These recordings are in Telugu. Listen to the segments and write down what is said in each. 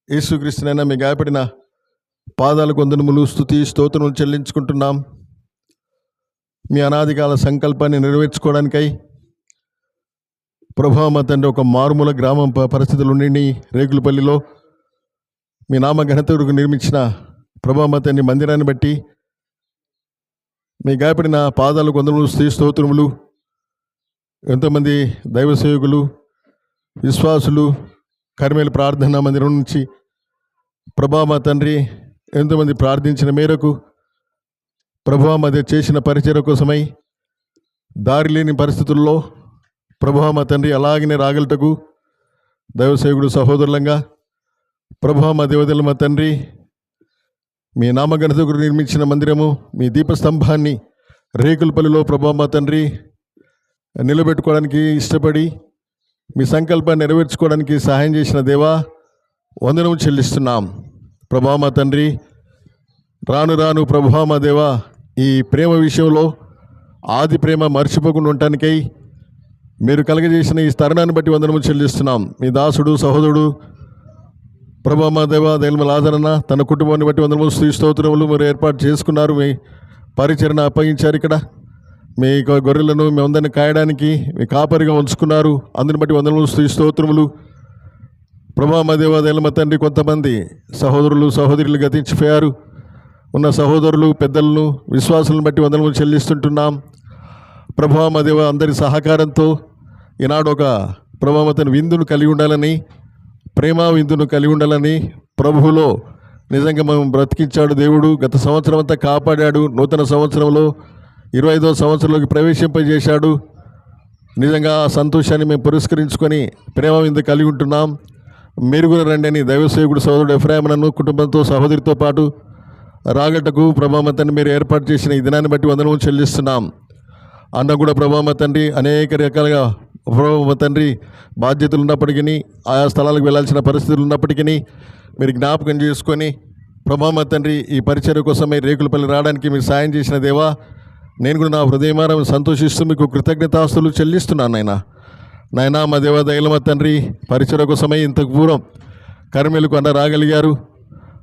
యేసుక్రీస్తునైనా మీ గాయపడిన పాదాలకు వందనములు, స్తుతి స్తోత్రములు చెల్లించుకుంటున్నాం. మీ అనాదికాల సంకల్పాన్ని నెరవేర్చుకోవడానికై ప్రభువా మా తండ్రి ఒక మారుమూల గ్రామం పరిస్థితులు ఉండి రేకులపల్లిలో మీ నామ ఘనతకు నిర్మించిన ప్రభువా మా తండ్రి మందిరాన్ని బట్టి మీ గాయపడిన పాదాలకు వందనములు, స్తుతి స్తోత్రములు. ఎంతోమంది దైవ సేవకులు, విశ్వాసులు కర్మేలు ప్రార్థనా మందిరం నుంచి ప్రభువా మా తండ్రి ఎంతోమంది ప్రార్థించిన మేరకు ప్రభువా మధ్య చేసిన పరిచర్య కోసమై దారి లేని పరిస్థితుల్లో ప్రభువా మా తండ్రి అలాగనే రాగలటకు దైవసేవకుడు సహోదరులంగా ప్రభువా మా దేవతల మా తండ్రి మీ నామఘనతకు నిర్మించిన మందిరము, మీ దీపస్తంభాన్ని రేకులపల్లిలో ప్రభువా మా తండ్రి నిలబెట్టుకోవడానికి ఇష్టపడి మీ సంకల్పాన్ని నెరవేర్చుకోవడానికి సహాయం చేసిన దేవా వందనము చెల్లిస్తున్నాం. ప్రభువా మా తండ్రి రాను రాను ప్రభువా మా దేవా ఈ ప్రేమ విషయంలో ఆది ప్రేమ మర్చిపోకుండా ఉండటానికై మీరు కలగజేసిన ఈ తరుణాన్ని బట్టి వందనము చెల్లిస్తున్నాం. మీ దాసుడు సహోదరుడు ప్రభువా మా దేవా దైవముల ఆదరణ తన కుటుంబాన్ని బట్టి వందనము స్తోత్రములు మీరు ఏర్పాటు చేసుకున్నారు. మీ పరిచరణ అప్పగించారు. ఇక్కడ మీ గొర్రెలను మీ అందరిని కాయడానికి మీ కాపరిగా ఉంచుకున్నారు. అందుని బట్టి వందనములు స్తోత్రములు. ప్రభువా మా దేవా దైవముల తండ్రి కొంతమంది సహోదరులు సహోదరులు గతించిపోయారు. ఉన్న సహోదరులు పెద్దలను విశ్వాసులను బట్టి వందనములు చెల్లిస్తుంటున్నాం. ప్రభువా మా దేవా అందరి సహకారంతో ఈనాడు ఒక ప్రభువా మా తండ్రి విందును కలిగి ఉండాలని, ప్రేమ విందును కలిగి ఉండాలని ప్రభువులో నిజంగా మేము బ్రతికించాడు దేవుడు. గత సంవత్సరం అంతా కాపాడాడు. నూతన సంవత్సరంలో 25వ సంవత్సరంలోకి ప్రవేశింపజేశాడు. నిజంగా ఆ సంతోషాన్ని మేము పురస్కరించుకొని ప్రేమ విందు కలిగి ఉంటున్నాం. మీరు కూడా రండి అని దైవసేవకుడు సోదరుడు ఎఫ్రాయిమును కుటుంబంతో సహోదరితో పాటు రాగటకు ప్రభువా మా తండ్రి మీరు ఏర్పాటు చేసిన ఈ దినాన్ని బట్టి వందనము చెల్లిస్తున్నాం. అన్న కూడా ప్రభువా మా తండ్రి అనేక రకాలుగా ప్రభువా మా తండ్రి బాధ్యతలు ఉన్నప్పటికీ, ఆయా స్థలాలకు వెళ్ళాల్సిన పరిస్థితులు ఉన్నప్పటికీ మీరు జ్ఞాపకం చేసుకొని ప్రభువా మా తండ్రి ఈ పరిచర్య కోసమే రేకులపల్లి రావడానికి మీరు సాయం చేసిన దేవా నేను కూడా నా హృదయమారం సంతోషిస్తూ మీకు కృతజ్ఞతాస్తులు చెల్లిస్తున్నాను. నాయనా మా దేవా దైవముల మా తండ్రి పరిచర్య కోసమై ఇంతకు పూర్వం కర్మేలుకు అన్న రాగలిగారు.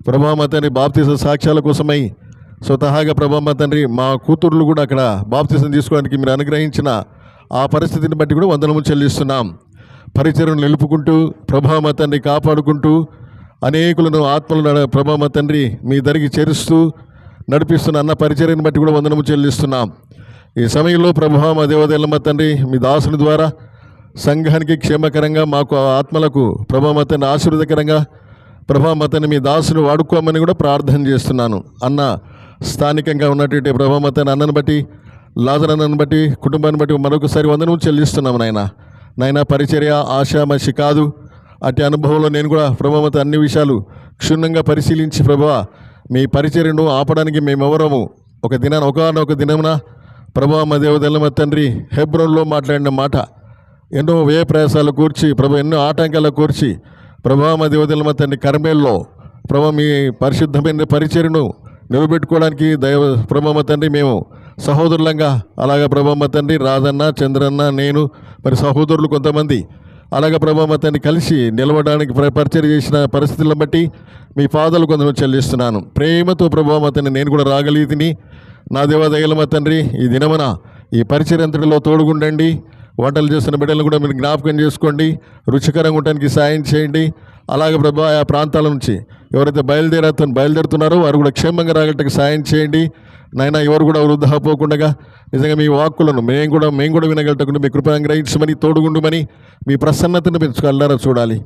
ప్రభువా మా తండ్రి బాప్తిజ సాక్ష్యాల కోసమై స్వతహాగా ప్రభువా మా తండ్రి మా కూతుర్లు కూడా అక్కడ బాప్తిజం తీసుకోవడానికి మీరు అనుగ్రహించిన ఆ పరిస్థితిని బట్టి కూడా వందనము చెల్లిస్తున్నాం. పరిచర్యను నిలుపుకుంటూ ప్రభువా మా తండ్రి కాపాడుకుంటూ అనేకులను ఆత్మలను ప్రభువా మా తండ్రి మీ దరికి చేరుస్తూ నడిపిస్తున్న అన్న పరిచర్యను బట్టి కూడా వందనము చెల్లిస్తున్నాం. ఈ సమయంలో ప్రభువా మా దేవదైవముల మా తండ్రి మీ దాసుని ద్వారా సంఘానికి క్షేమకరంగా మాకు ఆత్మలకు ప్రభువా మా తండ్రి ఆశీర్వాదకరంగా ప్రభువా మా తండ్రి మీ దాసుని వాడుకోమని కూడా ప్రార్థన చేస్తున్నాను. అన్న స్థానికంగా ఉన్నటువంటి ప్రభువా మా తండ్రి అన్నను బట్టి లాజరన్నను బట్టి కుటుంబాన్ని బట్టి మరొకసారి వందనము చెల్లిస్తున్నాము. నాయన పరిచర్య ఆశామషి కాదు. అటు అనుభవంలో నేను కూడా ప్రభువా మా తండ్రి అన్ని విషయాలు క్షుణ్ణంగా పరిశీలించి ప్రభువా మీ పరిచర్యను ఆపడానికి మేమెవరము ఒకనొక దినమున ప్రభువా మా దేవదైవముల మా తండ్రి హెబ్రోన్లో మాట్లాడిన మాట ఎన్నో వ్యయ ప్రయాసాలు కూర్చి ప్రభు ఎన్నో ఆటంకాలు కూర్చి ప్రభువా మా దేవదైవముల మా తండ్రి కర్మేల్లో ప్రభువా మీ పరిశుద్ధమైన పరిచర్యను నిలబెట్టుకోవడానికి ప్రభువా మా తండ్రి మేము సహోదరులంగా అలాగా ప్రభువా మా తండ్రి రాజన్న చంద్రన్న నేను మరి సహోదరులు కొంతమంది అలాగే ప్రభువా మా తండ్రి కలిసి నిలవడానికి పరిచర్య చేసిన పరిస్థితులను బట్టి మీ పాదాలు కొంతమంది చెల్లిస్తున్నాను. ప్రేమతో ప్రభువా మా తండ్రి నేను కూడా రాగలిగితిని. నా దేవా దైవముల మా తండ్రి ఈ దినమున ఈ పరిచర్య అంతటిలో తోడుగుండండి. వంటలు చేస్తున్న బిడ్డలను కూడా మీరు జ్ఞాపకం చేసుకోండి. రుచికరంగా ఉండడానికి సాయం చేయండి. అలాగే ప్రభువా ఆ ప్రాంతాల నుంచి ఎవరైతే బయలుదేరుతున్నారో వారు కూడా క్షేమంగా రాగలటకు సాయం చేయండి. నాయన ఎవరు కూడా వృధా పోకుండా నిజంగా మీ వాక్కులను మేము కూడా వినగలటకుండా మీ కృప గ్రహించమని తోడుగుండుమని మీ ప్రసన్నతను పెంచుకోవాలన్నారా చూడాలి.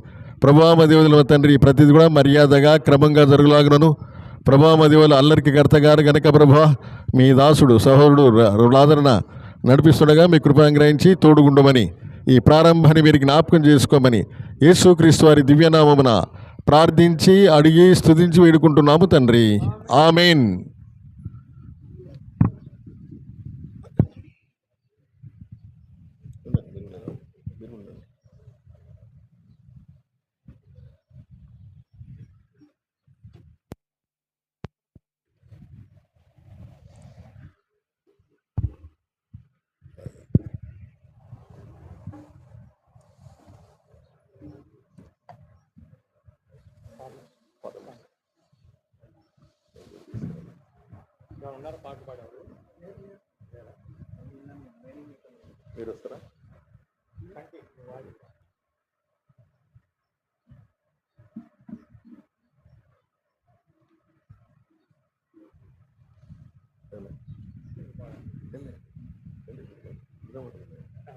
ప్రభువా మా దేవదైవముల తండ్రి ప్రతిది కూడా మర్యాదగా క్రమంగా జరుగులాగునను ప్రభువా మా దేవదైవముల అల్లరికి కర్తగారు గనక ప్రభువా మీ దాసుడు సహోదరుడు ఆదరణ నడిపిస్తుండగా మీ కృప గ్రహించి తోడుగుండమని ఈ ప్రారంభాన్ని మీరు జ్ఞాపకం చేసుకోమని యేసుక్రీస్తు వారి దివ్యనామమున ప్రార్థించి అడిగి స్తుతించి వేడుకుంటున్నాము తండ్రి. ఆమేన్. ఉన్నారు పాట పాడారు. మీరు వస్తారా?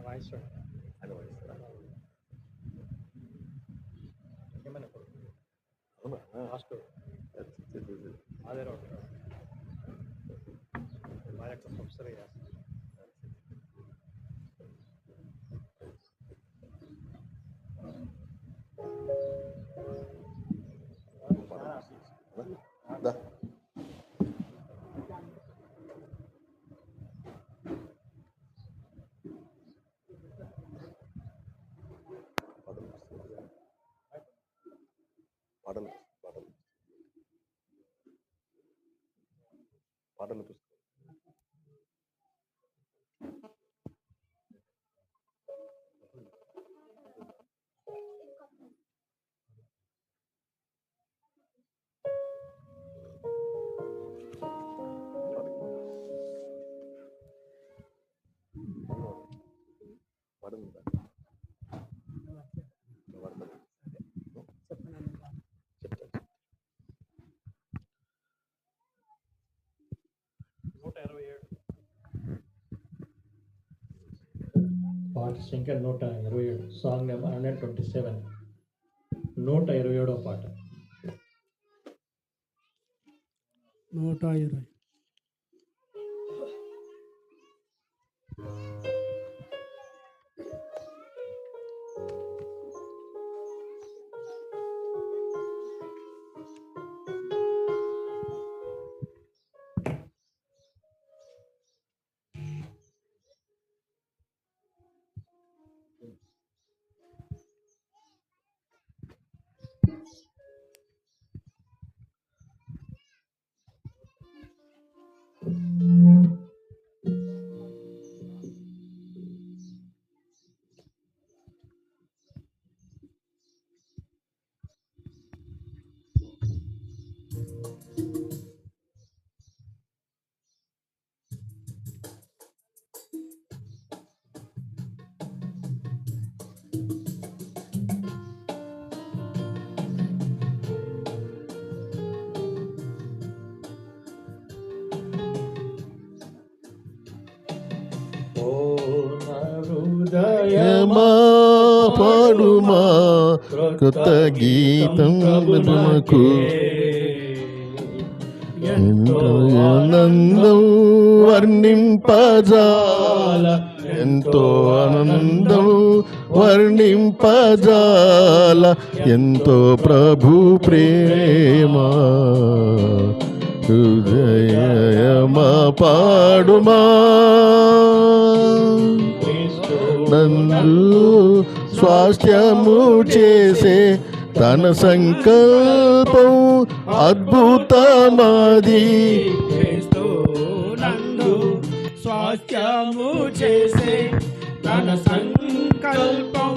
వాయిస్ లాస్ట్ అదే రోడ్ ప్రొఫెసర్ పాటలు పాట సంఖ్య 127, సాంగ్ నెంబర్ 127, 127వ పాట. 120. హృదయమా పాడుమా కొత్త గీతం ప్రభునకు, ఎంతో ఆనందం వర్ణింపజాల, ఎంతో ఆనందం వర్ణింపజాల, ఎంతో ప్రభు ప్రేమ. హృదయమా పాడుమా నందు స్వాస్థ్యము చేసే తన సంకల్పం అద్భుతమాది. నందు స్వాస్థ్యము చేసే తన సంకల్పం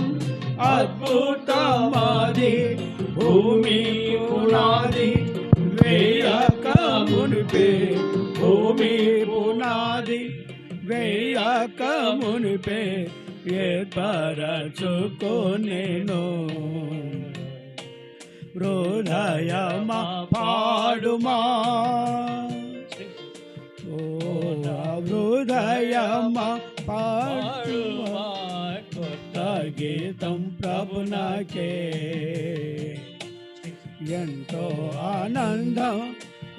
అద్భుతమాది. భూమి పునాది వేయక మునిపే, భూమి పునాది వేయక మునిపే ఏర్పరచుకొనెను. హృదయమా పాడుమా, ఓ హృదయమా పాడుమా కొత్త గీతం ప్రభునకే. ఎంతో ఆనందం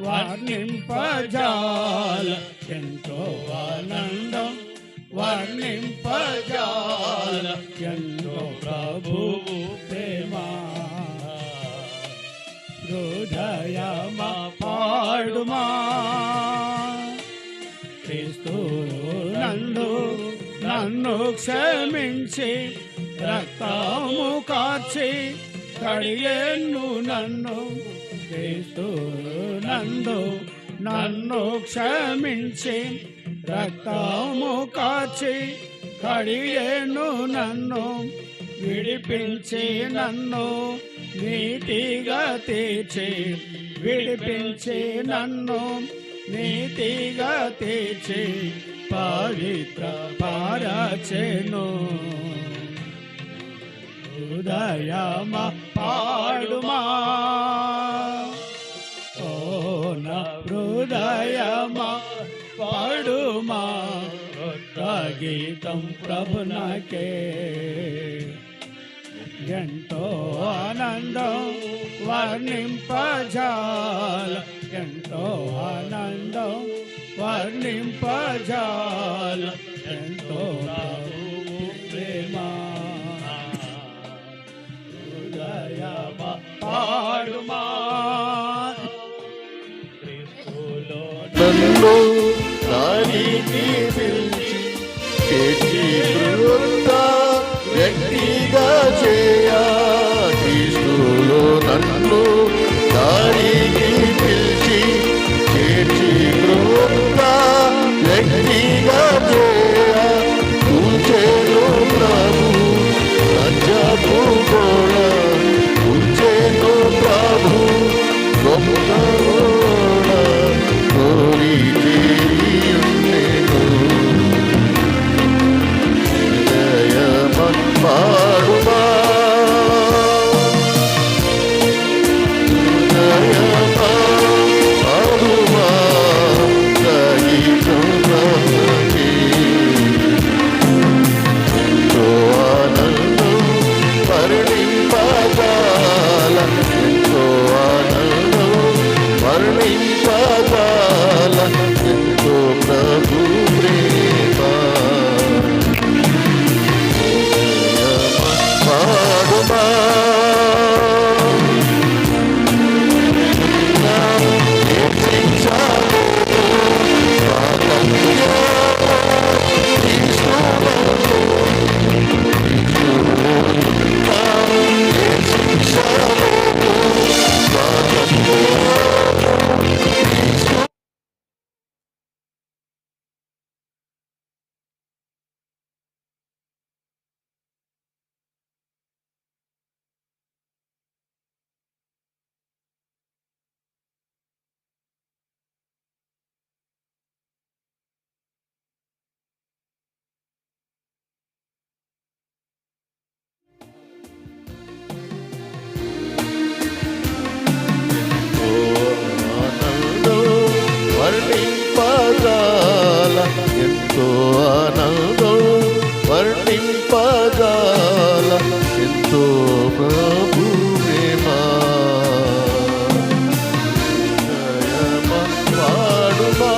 వర్ణింపజాల, ఎంతో ఆనందం వర్ణింపజాల, ఎంతో ప్రభువు ప్రేమ. హృదయమా పాడుమా క్రీస్తు నందు నన్ను క్షమించి రక్తము కార్చి కడిగేను నన్ను. క్రీస్తు నందు నన్ను క్షమించి రక్తము కార్చి కడిగేను నన్ను. విడిపించి నన్ను నీతిగా తీర్చి విడిపించి నన్ను నీతిగా తీర్చి పవిత్ర పరచెను. హృదయమా పాడుమా ఓ నా హృదయమా పాడుమా గీతం ప్రభునకే. ఎంతో ఆనందం వర్ణింపజాల ఎంతో ఆనందం వర్ణింపజాల ఎంతో ప్రేమ. హృదయమా పాడుమా క్రీస్తులో నన్ను దానికి పిలిచి చేర్చి కృత వ్యక్తిగా చేయ. క్రీస్తులో నన్ను దానికి పిలిచి చేర్చి కృత వ్యక్తిగా చేయ. కూర్చేను ప్రభు లజ్జపు గోడ కూర్చేను ప్రభు గొప్ప గోడ కోరి చేరియుండెను. హృదయమా పాడుమా హృదయమా పాడుమా గీతం ప్రభుకే. ఎంతో ఆనందం వర్ణింపజాల ఎంతో ఆనందం వర్ణింపజాల ఎంతో ప్రభు ప్రేమ. హృదయమా పాడుమా శిక్షాలు వర్ణింపజాల ఎంతో ఆనందం వర్ణింపజాల ఎంతో ప్రభు ప్రేమ. హృదయమా పాడుమా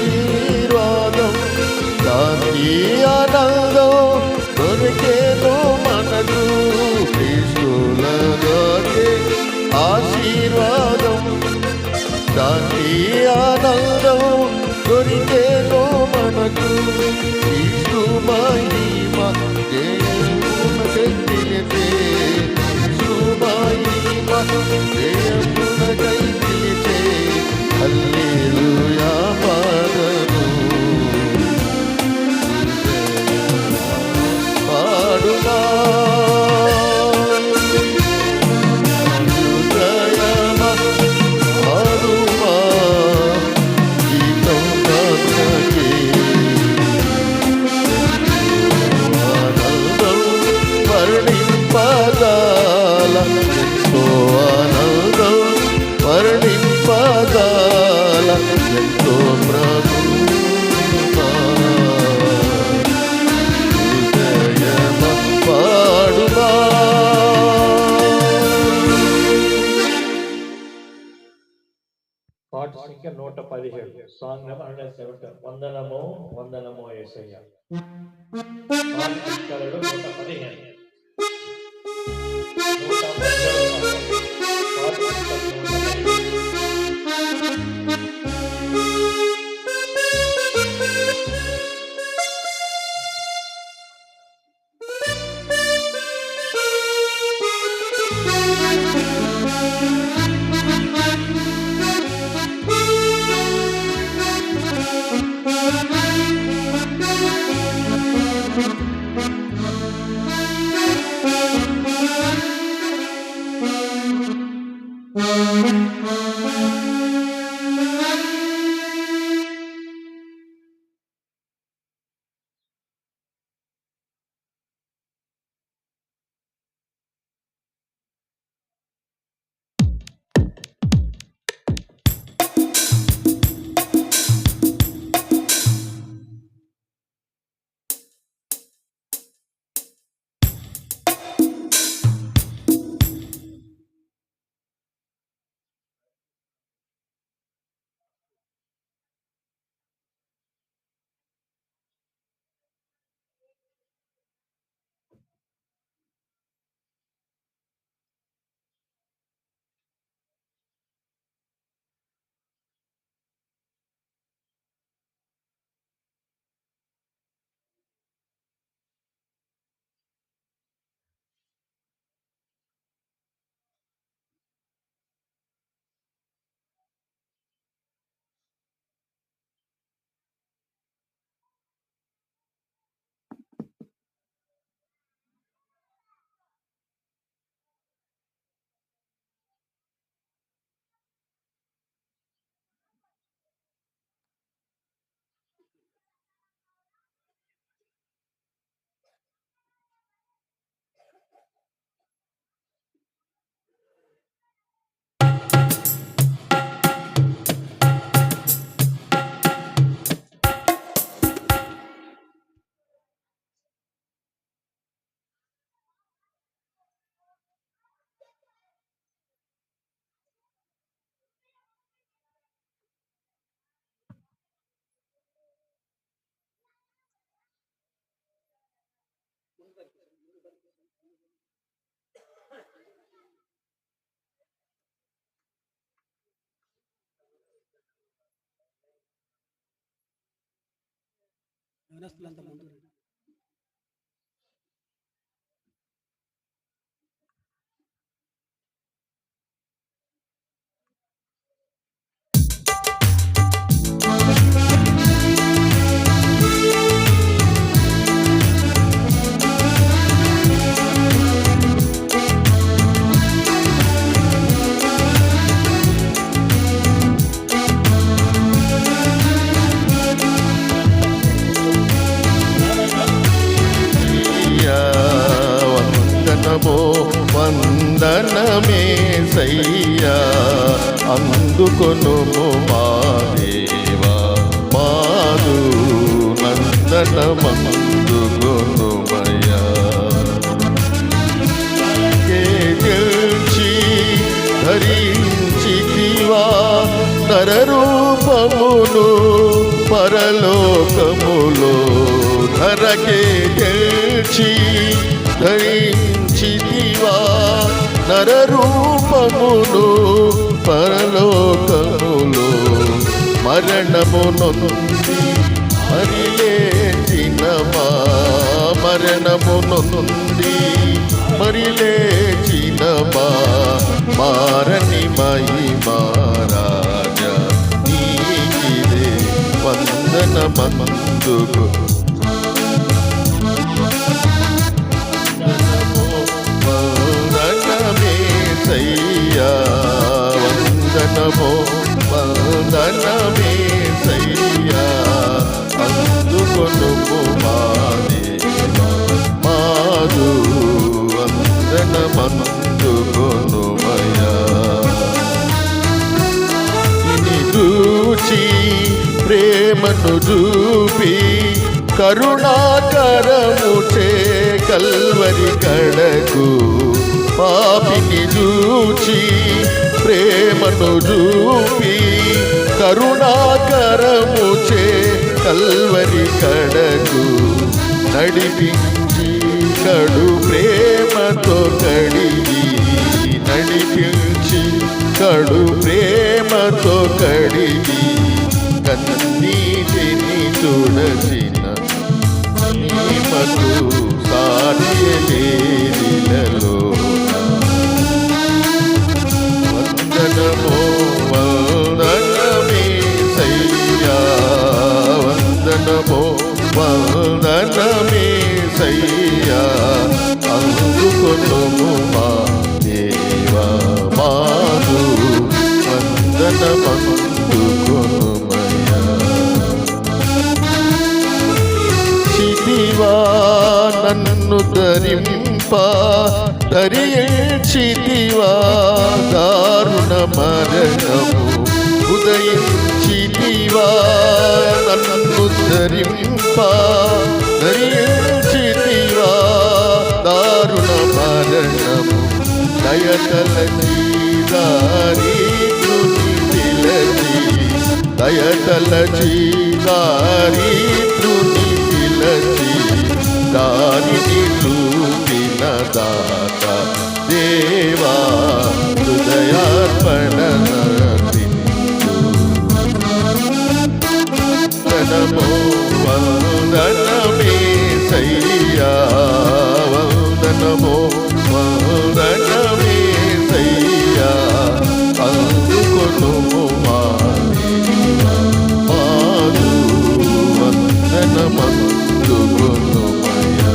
ఆశీర్వాదం శాంతి ఆనందం దొరికేను మనకు. క్రీస్తులలోనే ఆశీర్వాదం శాంతి ఆనందం దొరికేను మనకు. క్రీస్తు మహిమ దేవునకై పిలిచే క్రీస్తు మహిమ దేవునకై పిలిచే. హల్లెలూయా పాడను పాడుమా హృదయమా పాడుమా గీతం ప్రభుకే. ఆనందం వర్ణింపజాల ఎంతో ఆనందం వర్ణింపజాల ఎంతో ప్రభు. హృదయమా పాడుమా పాట సంఖ్య 117 సాంగ్ నెంబర్ 117 వందనము వందనము యేసయ్య. పాట సంఖ్యలో 115 పాట సంఖ్య 115 యవనస్తులంతా ముందు రండి. వందనమో వందనమే సయ్యా అందుకొనుము మా దేవా మాదు నందనమందుకొనుమయ్యా గెలిచి ధరించితివా నరరూపమును పరలోకములో ధరకే గెలిచి ధరించితివా నరరూపమును పరలోకములో మరణము నొంది మరిలేచిన మరణము నొంది మరిలేచిన మారని మహిమారాజా నీకిదే వందనమందుకు వందనమే సయ్యా వందనమో వందనమే సయ్యా అందుకొనుము మా దేవా మాదు వందనమందుకొనుమయ్యా ఇని చూచి ప్రేమను చూపి కరుణాకరముచే కల్వరి కడకు పాపిని చూచి ప్రేమను చూపి కరుణాకరముచే కల్వరి కడకు నడిపించి కడు ప్రేమతో కడిగి నడిపించి కడు ప్రేమతో కడిగి కన్నీటిని తుడచిన మహిమకు సాధ్యలేనిలలో వందనమో వందనమే సయ్యా వందనమో వందనమే సయ్యా అందుకొనుము మా దేవా మాదు వందనమందుకొనుమయ్యా చితివా నన్ను ధరింప ధరించితివా దారుణ మరణము ఉదయించితివా నన్ను ధరింప ధరించితివా దారుణ మరణము దయతలచి దారిద్రుని పిలచి దయతలచి దారిద్రుని పిలచి దారిని చూపిన దాత దేవా హృదయార్పణ వందనమో వందనమే సయ్యా వందనమో వందనమే సయ్యా అందుకొనుము మా దేవా మాదు వందనమందుకొనుమయ్యా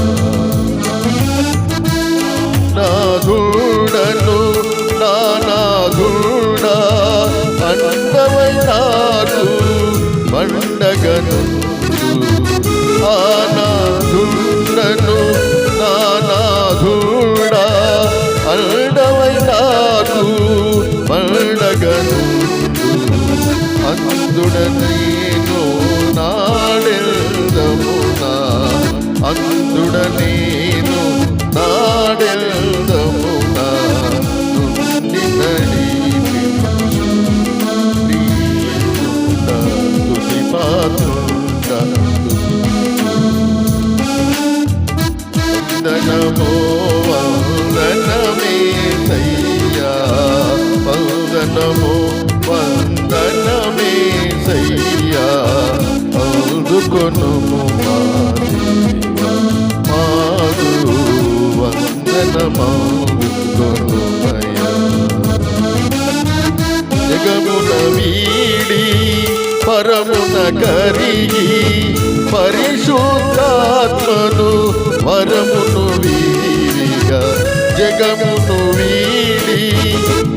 నాదుడను నానాదుడా అందమై నాకు పండగను ఆనాదుడను నానాదుడా అందమై నాకు పండగను అందుడ నేను నాడెల్దమునా అందుడ నేను నాడెల్దమునా నుండి నడిపించుట తుది పాత్రుట వందనమో వందనమే సయ్యా వందనమో వందనమే సయ్యా అందుకొనుము మా వందనమాడుకొనుమయ్యా. జగమున వీడి పరమున కరిగి పరిశుద్ధాత్మను వరమును వీరిగా, జగమును వీడి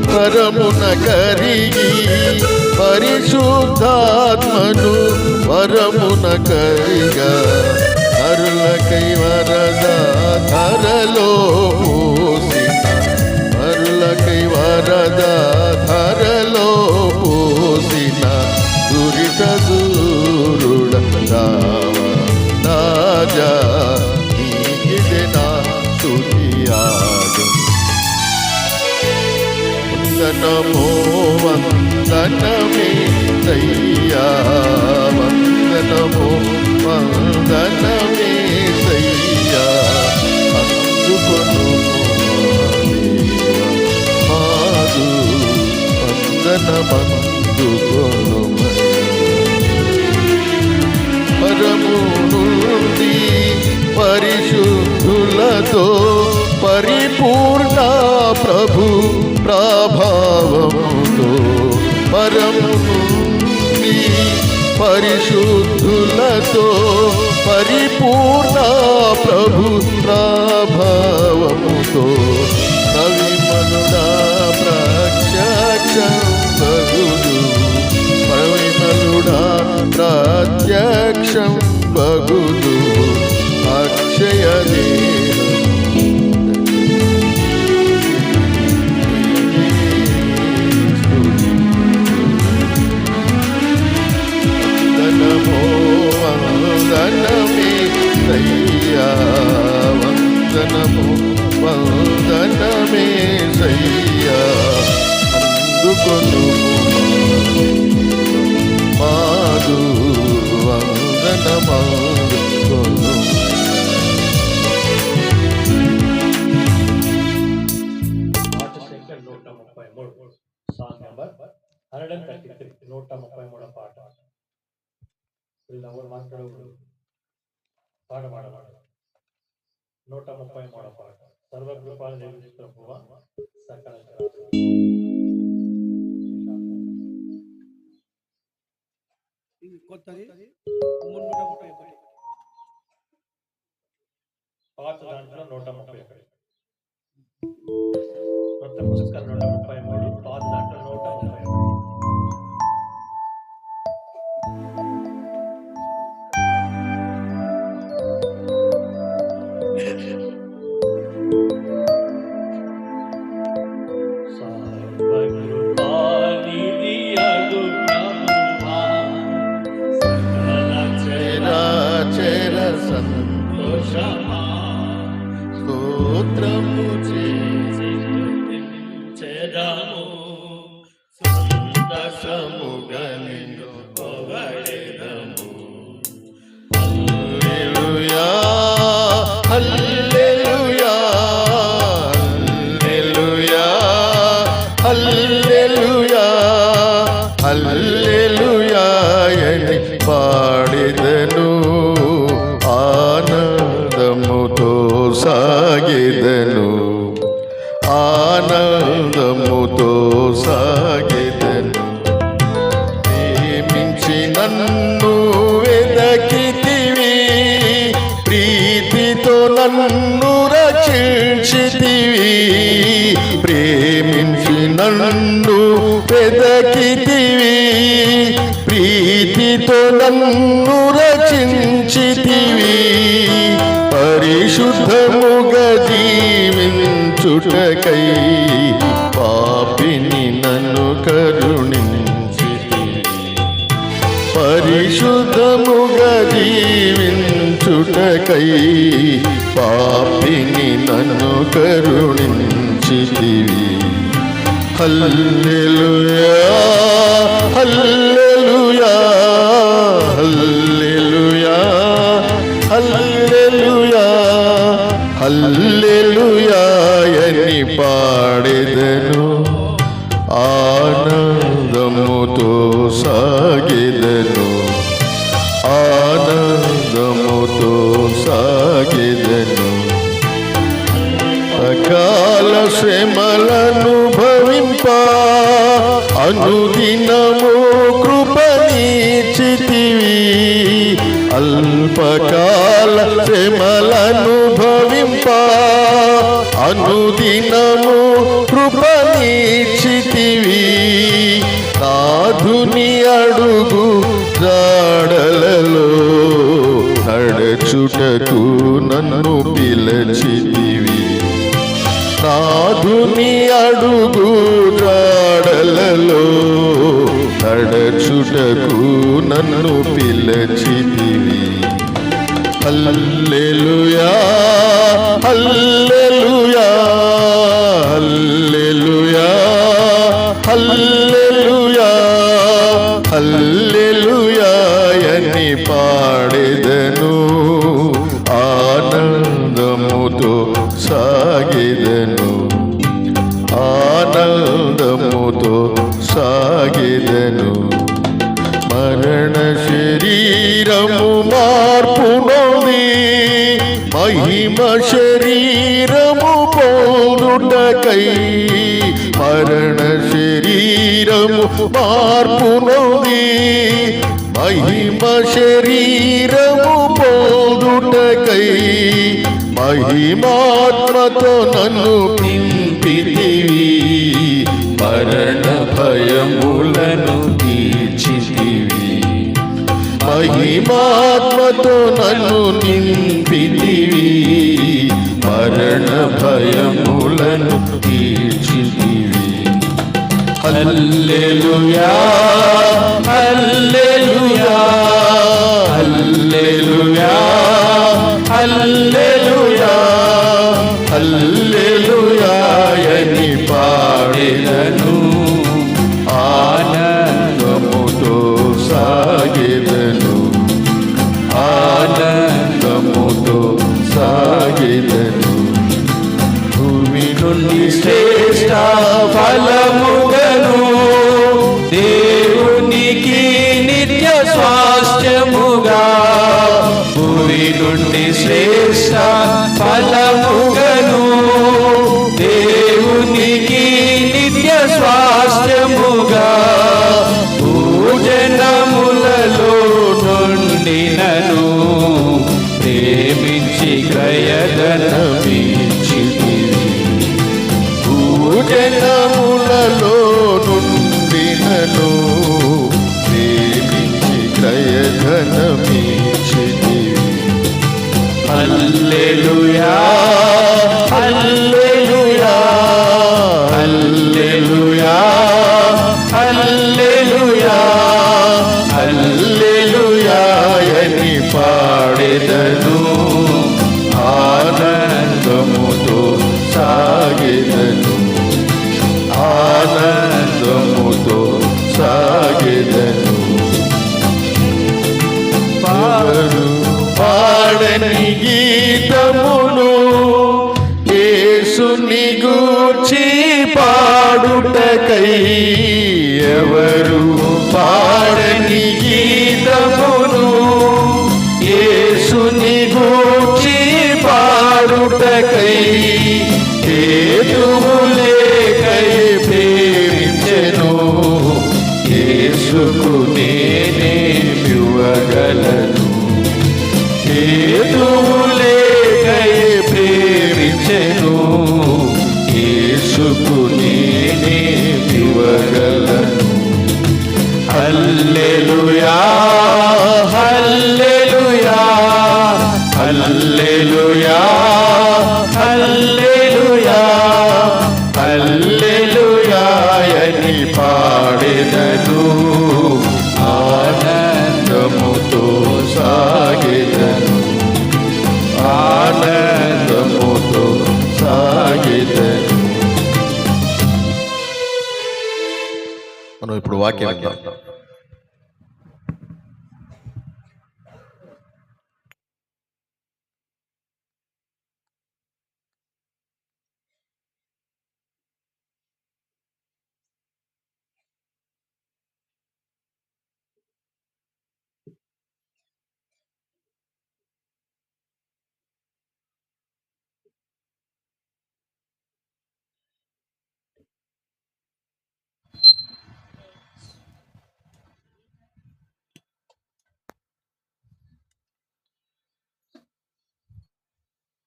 పరమున కరిగి పరిశుద్ధాత్మను వరమున కరిగా, నరులకై వరద ధరలో పోసిన, నరులకై వరద ధరలో పోసిన దురిత దూరుడ రావా రాజా, నీకిదే నా స్తుతియాగం. వందనమో వందనమే సయ్యా, వందనమో వందనమే సయ్యా, అందుకొను మాదు వందనమందుకొను. పరము నుండి పరిశుద్ధులతో పరిపూర్ణ ప్రభు ప్రభావముతో, పరము నుండి పరిశుద్ధులతో పరిపూర్ణ ప్రభు ప్రభావముతో, రవిమనుడా ప్రత్యక్షం బగుదు, రవిమనుడా ప్రత్యక్షం బగుదు, అక్షయ వందనమో వందనమే సయ్యా, వందనమో వందనమే సయ్యా, అందుకొను మాదు వందనమందుకొను. పాట సంఖ్య 133, సాంగ్ నెంబర్ 133, 133 పాట. వీళ్ళెవరు మాట్లాడకూడదు, పాట పాడవాడు. 133 పాట. సర్వకృపాలు నిర్మిస్తున్న ప్రభువా, సకల కొత్తది పాత దాంట్లో 131, కొత్త పుస్తకాలు 133, పాత దాంట్లో 131. చర సంతోషమా స్తోత్రము చేదము, సంతసముగా నిన్ను పొగడెదము. హల్లెలూయా హల్లెలూయా హల్లెలూయా హల్లెలూయా హల్లెలూయా అని పాడెదను, ఆనందముతో సాగెదను, ఆనందముతో సాగెదను. ప్రేమించి నన్ను వెదకితివి, ప్రీతితో నన్ను రక్షించితివి, ప్రేమించి నన్ను వెదకితివి, ప్రీతితో నన్ను రక్షించితివి, పరిశుద్ధముగా జీవించుటకై పాపిని నన్ను కరుణించితివి, పరిశుద్ధముగా జీవించుటకై పాపిని నన్ను కరుణించితివి. హల్లెలూయా హల్లెలూయా హల్లెలూయా హల్లెలూయా హల్లెలూయా అని పాడెదను, ఆనందముతో సాగెదను, ఆనందముతో సాగెదను. సకల శ్రమలను భవింప అనుదినము కృపణీచితివి. అల్పకాల శ్రమలను భవింప అనుదినము కృపణీచితివి. నాధుని అడుగు జాడలలో నడచుటకు నన్ను పిలచితివి. నాధుని అడుగు జాడలలో నడచుటకు నన్ను పిలచితివి. హల్లెలూయా హల్లెలూయా హల్లెలూయా హల్లెలూయా హల్లెలూయా అని పాడెదను. ఆనందముతో సాగెదను. ఆనందముతో సాగెదను. మరణ శరీరము మార్పునోది మహిమ శరీరము పొందుటకై. మరణ శరీరము మార్పునోది మహిమ శరీరము పొందుటకై. మహిమాత్మతో నన్ను నింపితివి. మరణ భయములను తీర్చితివి. మహిమాత్మతో నన్ను నింపితివి. మరణ భయములను తీర్చితివి. హల్లెలూయా హల్లెలూయా హల్లెలూయా హల్లెలూయా హల్లెలూయా అని పాడెదను. ఆనందముతో సాగెదను. ఆనందముతో సాగెదను. భూమి నుండి శ్రేష్ఠ ఫలముగను దేవునికి నిత్య స్వాస్థ్యముగా. భూమి నుండి శ్రేష్ఠ ఫలముగను దేవునికి నిత్య స్వాస్థ్యముగా. భూజనములలో నుండి నను ప్రేమించి క్రయధనమిచ్చితివి. భూజనములలో నుండి నను ప్రేమించి క్రయధనమిచ్చితివి. హల్లెలూయా హల్లెలూయా హల్లెలూయా హల్లెలూయా హల్లెలూయా అని పాడెదను. ఆనందముతో సాగెదను. ఆనందముతో సాగెదను. ఎవరు పాడని గీతమును యేసుని గూర్చి పాడుటకై. ఎవరు పాడని గీతమును యేసుని గూర్చి పాడుటకై. హేతువు లేకై ప్రేమించెను. యేసుకు నేనే ఇవ్వగలను. హేతువు లేకై ప్రేమించెను. యేసుకు నేనే ఇవ్వగలను. హల్లెలూయా హల్లెలూయా హల్లెలూయా హల్లెలూయా హల్లెలూయా అని పాడెదను. ఆనందముతో సాగెదను. ఆనందముతో సాగెదను. మనం ఇప్పుడు వాక్యం విందాం.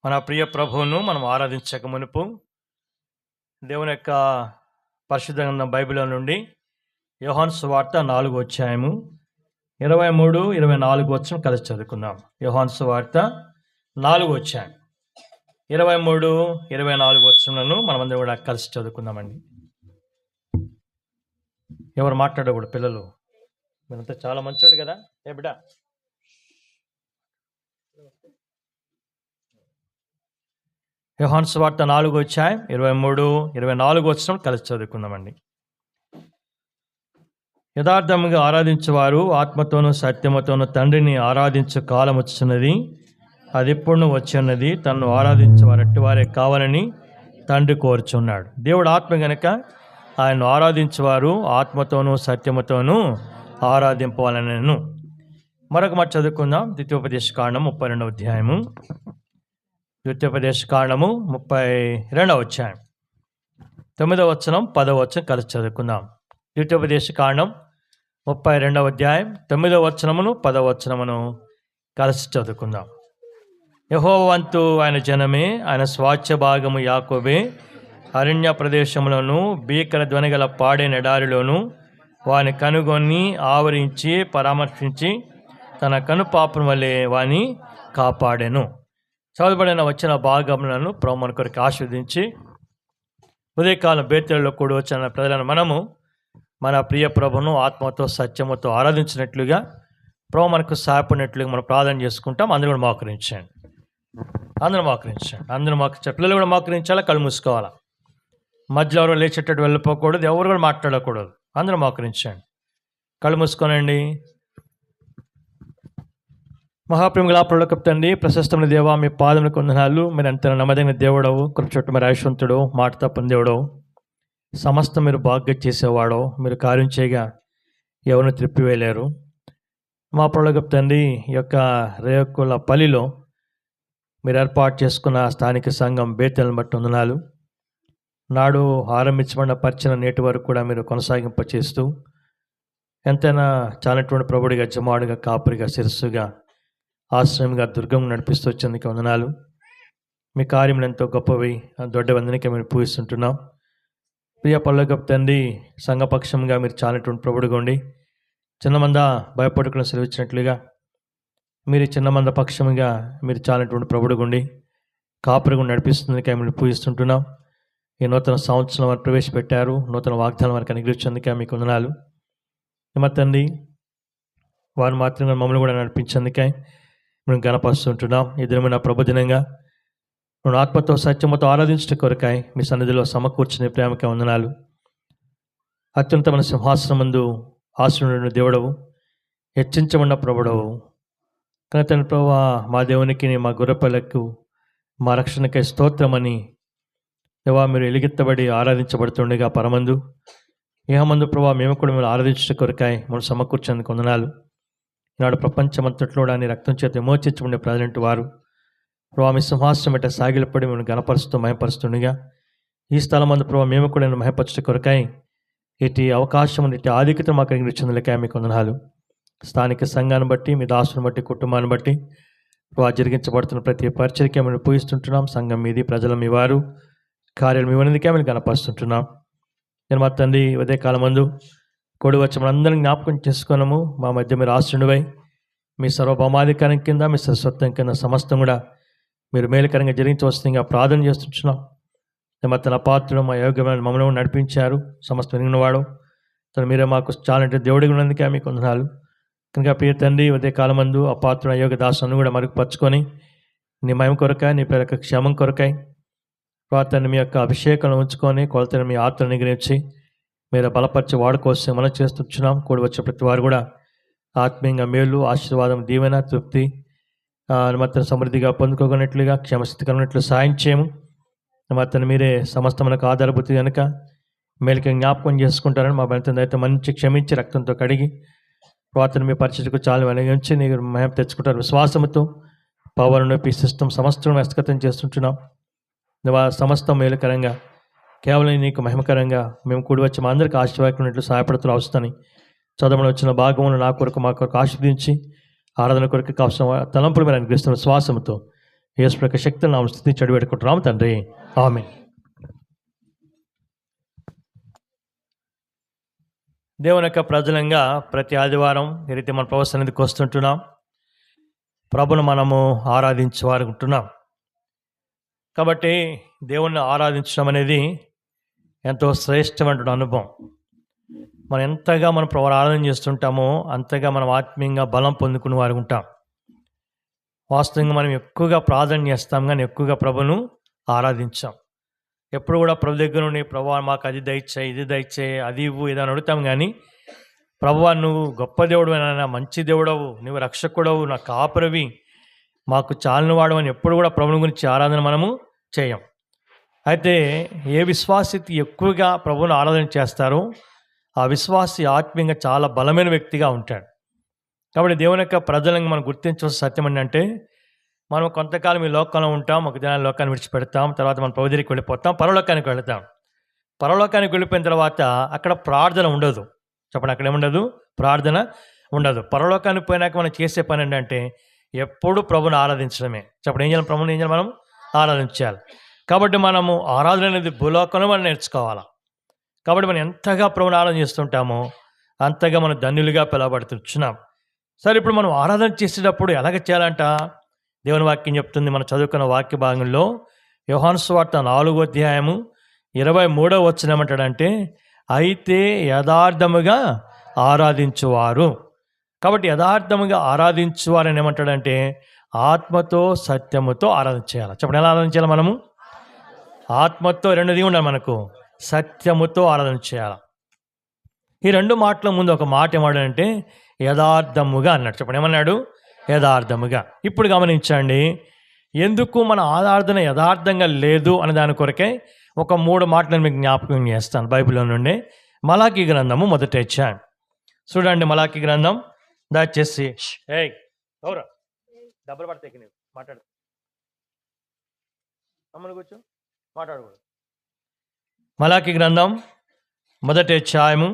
మన ప్రియ ప్రభువును మనం ఆరాధించక మునుపు దేవుని యొక్క పరిశుద్ధ గ్రంథం బైబిల్లో నుండి యోహాను సువార్త 4వ అధ్యాయము 23-24 వచనం కలిసి చదువుకుందాం. యోహాను సువార్త 4వ అధ్యాయం 23-24 వచనాలను మనమందరం కూడా కలిసి చదువుకుందామండి. ఎవరు మాట్లాడకూడదు, పిల్లలు మీరంతా చాలా మంచోడు కదా. ఏ బిడ్డ, యోహాను సువార్త 4వ అధ్యాయం 23-24 వచనం కలిసి చదువుకుందామండి. యథార్థముగా ఆరాధించువారు ఆత్మతోనూ సత్యముతోనూ తండ్రిని ఆరాధించు కాలం వచ్చినది, అది ఎప్పుడు వచ్చి ఉన్నది. తనను ఆరాధించేవారు అట్టివారే కావాలని తండ్రి కోరుచున్నాడు. దేవుడు ఆత్మ గనుక ఆయన్ను ఆరాధించేవారు ఆత్మతోనూ సత్యముతోనూ ఆరాధింపాలనను. మరొక మాట చదువుకుందాం. ద్వితీయోపదేశ కాండము 32వ అధ్యాయము. ద్వితీయోపదేశ కాండము 32వ అధ్యాయం 9వ వచనం 10వ వచనం కలిసి చదువుకుందాం. ద్వితీయోపదేశ కాండం 32వ అధ్యాయం 9వ వచనమును 10వ వచనమును కలిసి చదువుకుందాం. యెహోవా వంతు ఆయన జనమే, ఆయన స్వాస్థ్య భాగము యాకోబే. అరణ్య ప్రదేశములోను భీకర ధ్వనిగల పాడే ఎడారిలోను వాని కనుగొని ఆవరించి పరామర్శించి తన కనుపాపం వలె వాని కాపాడెను. చదవబడిన వచ్చిన భాగములను ప్రభువు కొరకు ఆస్వాదించి ఉదయకాలం బేతేలులో కూడి వచ్చిన ప్రజలను మనము మన ప్రియ ప్రభును ఆత్మతో సత్యముతో ఆరాధించినట్లుగా ప్రభు మనకు సహాయపడినట్లుగా మనం ప్రార్థన చేసుకుంటాం. అందరూ కూడా మోకరించండి. అందరూ మోకరించాలి. పిల్లలు కూడా మోకరించాలా, కళ్ళు మూసుకోవాలా. మధ్యలో ఎవరు లేచేటట్టు వెళ్ళిపోకూడదు, ఎవరు కూడా మాట్లాడకూడదు. అందరూ మోకరించండి, కళ్ళు మూసుకోనండి. మహాప్రేమగల పరలోకపు తండ్రి, ప్రశస్తమైన దేవా, మీ పాదములకు వందనాలు. మీరు ఎంత నమ్మదగిన దేవుడవు, కృప చుట్టూ మీరు ఐశ్వంతుడు, మాట తప్పని దేవుడవు, సమస్తం మీరు బాగా చేసేవాడో, మీరు కార్యం చేయగా ఎవరిని త్రిప్పివేయలేరు. మా పరలోకపు తండ్రి, ఈ యొక్క రేకుల పల్లిలో మీరు ఏర్పాటు చేసుకున్న స్థానిక సంఘం బేతేలును బట్టి వందనాలు. నాడు ఆరంభించబడిన పరిచయం నేటి వరకు కూడా మీరు కొనసాగింప చేస్తూ ఎంతైనా చాలటువంటి ప్రభుడిగా, జమాడుగా, కాపురిగా, శిరస్సుగా, ఆశ్రయంగా, దుర్గం నడిపిస్తూ వచ్చేందుకు వందనాలు. మీ కార్యములు ఎంతో గొప్పవి, దొడ్డ వందనికే మేము పూజిస్తుంటున్నాం. ప్రియ పరలోకపు తండ్రి, సంఘపక్షంగా మీరు చాలటువంటి ప్రభుడుగా ఉండి చిన్నమంద భయపడుకుని సెలవిచ్చినట్లుగా మీరు చిన్నమంద పక్షముగా మీరు చాలటువంటి ప్రభుడుగా ఉండి కాపురిగా నడిపిస్తుందికే మేము పూజిస్తుంటున్నాం. ఈ నూతన సంవత్సరం వారు ప్రవేశపెట్టారు, నూతన వాగ్దానం వారికి అనుగ్రహించేందుకే మీకు వందనాలు. మా తండ్రి, వారు మాత్రమే మమ్మల్ని కూడా నడిపించేందుకే మేము గణపరుస్తుంటున్నాం. ఈ దినమైన ప్రభుదినంగా నేను ఆత్మతో సత్యముతో ఆరాధించడం కొరకాయ మీ సన్నిధిలో సమకూర్చిన ప్రేమకే వందనాలు. అత్యున్నతమైన సింహాసనం ముందు ఆశ్రయుడైన దేవుడవు, హెచ్చించబడిన ప్రభుడవు కనుక తండ్రి ప్రభువా, మా దేవునికి, మా గొర్రెపిల్లకు, మా రక్షణకై స్తోత్రమని దేవా మీరు ఎలుగెత్తబడి ఆరాధించబడుతుండగా పరమందు ఏహమందు ప్రభావ మేము కూడా మీరు ఆరాధించడం కొరకాయ మనం సమకూర్చేందుకు వందనాలు. ఈనాడు ప్రపంచమంతట్లో నీ రక్తం చేత విమోచించబడిన ప్రజలంటి వారు ప్రభావ మీ సింహాసనం ఎట్ట సాగిలపడి మేము గణపరుస్తూ మహపరుస్తుండగా ఈ స్థలం మందు ప్రభావ మేము కూడా నేను మహపరచడం కొరకాయ ఇటు అవకాశం ఇటు ఆధిక్యత మాకు కలిగించినందులకాయ మీకు వందనాలు. స్థానిక సంఘాన్ని బట్టి, మీ దాసుని బట్టి, కుటుంబాన్ని బట్టి ప్రభావ జరిగించబడుతున్న ప్రతి పరిచర్యకే మేము పూజిస్తుంటున్నాం. సంఘం మీది, ప్రజలు మీ వారు, కార్యాలు మీ ఉన్నందుకే మేము కనపరుస్తుంటున్నాం. నేను మా తండ్రి ఉదయకాలం మందు కూడి వచ్చి మనందరం జ్ఞాపకం చేసుకున్నాము. మా మధ్య మీరు ఆశ్రయుడివై మీ సర్వభౌమాధికారం కింద, మీ సరస్వత్వం కింద సమస్తం కూడా మీరు మేలుకరంగా జరిగించవలసిందిగా ప్రార్థన చేస్తుంటున్నాం. మా తన పాత్రలు మా యోగ్యమైన మమ్మల్ని నడిపించారు. సమస్త వినిగినవాడు తను మీరే మాకు చాలంటే దేవుడిగా ఉన్నందుకే మీకు వందనాలు. కనుక ప్రియ తండ్రి, ఉదయకాలం మందు ఆ పాత్ర యోగ దాసును కూడా మరుగుపరుచుకొని నీ మహిమ కొరకాయ, నీ పిల్లల క్షేమం కొరకాయ ప్రార్థన మీ యొక్క అభిషేకాలను ఉంచుకొని కొలతను మీ ఆత్మను నిగ్రహించి మీరు బలపరిచి వాడుకోసం మనం చేస్తున్నాం. కూడి వచ్చే ప్రతి వారు కూడా ఆత్మీయంగా మేలు, ఆశీర్వాదం, దీవెన, తృప్తి మొత్తం సమృద్ధిగా పొందుకోగలిగినట్లుగా, క్షమస్థితి కలిగినట్లు సాయం చేయము. మొత్తం మీరే సమస్త మనకు ఆధారభూతి కనుక మేలుకి జ్ఞాపకం చేసుకుంటారని మా బంధువులు అయితే మంచి క్షమించి రక్తంతో కడిగి ప్రార్థన మీ పరిస్థితికి చాలా వెలిగించి నీకు మహిమ తెచ్చుకుంటారు. విశ్వాసంతో పవర్ నొప్పి సిస్టమ్ సమస్తం హస్తగతం చేస్తుంటున్నాం. సమస్తం మేలుకరంగా కేవలం నీకు మహిమకరంగా మేము కూడి వచ్చి మా అందరికీ ఆశీర్వాదకున్నట్లు సహాయపడుతూ అవస్థని చదవడం వచ్చిన భాగములు నా కొరకు మా కొరకు ఆశీర్వదించి ఆరాధన కొరకు కావాల్సిన తలంపులు మీరు అనుగ్రహిస్తున్న విశ్వాసంతో యేసు యొక్క శక్తులను నామ స్థుతించి అడిపెట్టుకుంటున్నాం తండ్రి. ఆమేన్. దేవుని యొక్క ప్రజలంగా ప్రతి ఆదివారం ఈ రీతి మన ప్రభు సన్నిధికి వస్తుంటున్నాం. ప్రభును మనము ఆరాధించేవారు ఉంటున్నాం. కాబట్టి దేవుణ్ణి ఆరాధించడం అనేది ఎంతో శ్రేష్టమైన అనుభవం. మనం ఎంతగా మనం ప్రభు ఆరాధన చేస్తుంటామో అంతగా మనం ఆత్మీయంగా బలం పొందుకునే వారు ఉంటాం. వాస్తవంగా మనం ఎక్కువగా ప్రార్థన చేస్తాం కానీ ఎక్కువగా ప్రభును ఆరాధించాం. ఎప్పుడు కూడా ప్రభు దగ్గర నుండి ప్రభువా మాకు అది దయచేయి, ఇది దయచేయి, అది ఇవ్వు, ఇదని అడుగుతాం కానీ ప్రభువా నువ్వు గొప్ప దేవుడు, నా మంచి దేవుడవు, నువ్వు రక్షకుడవు, నా కాపురవి, మాకు చాలిన వాడు అని ఎప్పుడు కూడా ప్రభుని గురించి ఆరాధన మనము చేయం. అయితే ఏ విశ్వాసి ఎక్కువగా ప్రభువును ఆరాధన చేస్తారో ఆ విశ్వాసి ఆత్మీయంగా చాలా బలమైన వ్యక్తిగా ఉంటాడు. కాబట్టి దేవుని యొక్క ప్రజలను మనం గుర్తించవలసిన సత్యం ఏంటంటే మనం కొంతకాలం ఈ లోకంలో ఉంటాం, ఒక దినాన్ని లోకాన్ని విడిచిపెడతాం, తర్వాత మనం ప్రభు దగ్గరికి వెళ్ళిపోతాం, పరలోకానికి వెళతాం. పరలోకానికి వెళ్ళిపోయిన తర్వాత అక్కడ ప్రార్థన ఉండదు. చెప్పండి, అక్కడ ఏముండదు? ప్రార్థన ఉండదు. పరలోకానికి పోయినాక మనం చేసే పని ఏంటంటే ఎప్పుడు ప్రభుని ఆరాధించడమే. చెప్పండి, ఏం చేయాలి? ప్రభుని ఏం చేయాలి? మనం ఆరాధించాలి. కాబట్టి మనము ఆరాధన అనేది భూలోకంలో మనం నేర్చుకోవాలి. కాబట్టి మనం ఎంతగా ప్రభుని ఆరాధన చేస్తుంటామో అంతగా మనం ధన్యులుగా పిలవబడుతున్నాం. సరే, ఇప్పుడు మనం ఆరాధన చేసేటప్పుడు ఎలాగ చేయాలంట? దేవుని వాక్యం చెప్తుంది. మనం చదువుకున్న వాక్య భాగంలో యోహాను సువార్త 4:23 ఏమంటాడంటే, అయితే యథార్థముగా ఆరాధించువారు. కాబట్టి యథార్థముగా ఆరాధించువారని ఏమంటాడంటే ఆత్మతో సత్యముతో ఆరాధన చేయాలి. చెప్పండి, ఎలా ఆరాధించాలి? మనము ఆత్మతో, రెండుది ఉండాలి మనకు, సత్యముతో ఆరాధన చేయాలి. ఈ రెండు మాటల ముందు ఒక మాట ఏమాడంటే యథార్థముగా అన్నాడు. చెప్పండి, ఏమన్నాడు? యథార్థముగా. ఇప్పుడు గమనించండి, ఎందుకు మన ఆరాధన యథార్థంగా లేదు అనే దాని కొరకే ఒక 3 మాటలను మీకు జ్ఞాపకం చేస్తాను బైబిల్లో నుండి. మలాకీ గ్రంథము 1వ అధ్యాయం చూడండి. మలాకీ గ్రంథం దయచేసి ఎవరా డబ్బులు పడతాయి నీవు మాట్లాడు, అమ్మను కూర్చో, మాట్లాడకూడదు. మలాకీ గ్రంథం 1వ అధ్యాయము,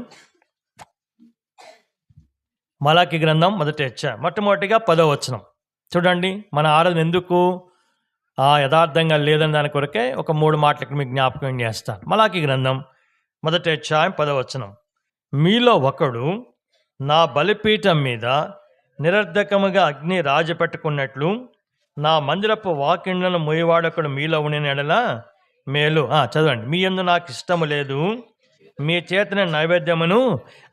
మలాకీ గ్రంథం 1వ అధ్యాయం మొట్టమొదటిగా 10వ వచనం చూడండి. మన ఆరాధన ఎందుకు యథార్థంగా లేదని దాని కొరకే ఒక 3 మాటలకు మీకు జ్ఞాపకం చేస్తాను. మలాకీ గ్రంథం 1వ అధ్యాయం 10వ వచనం, మీలో ఒకడు నా బలిపీఠం మీద నిరర్ధకముగా అగ్ని రాజపెట్టుకున్నట్లు నా మందిరపు వాకిండ్లను మొయ్యవాడొకడు మీలో ఉండిన ఎడల మేలు. చదవండి. మీ యందు నాకు ఇష్టము లేదు, మీ చేతన నైవేద్యమును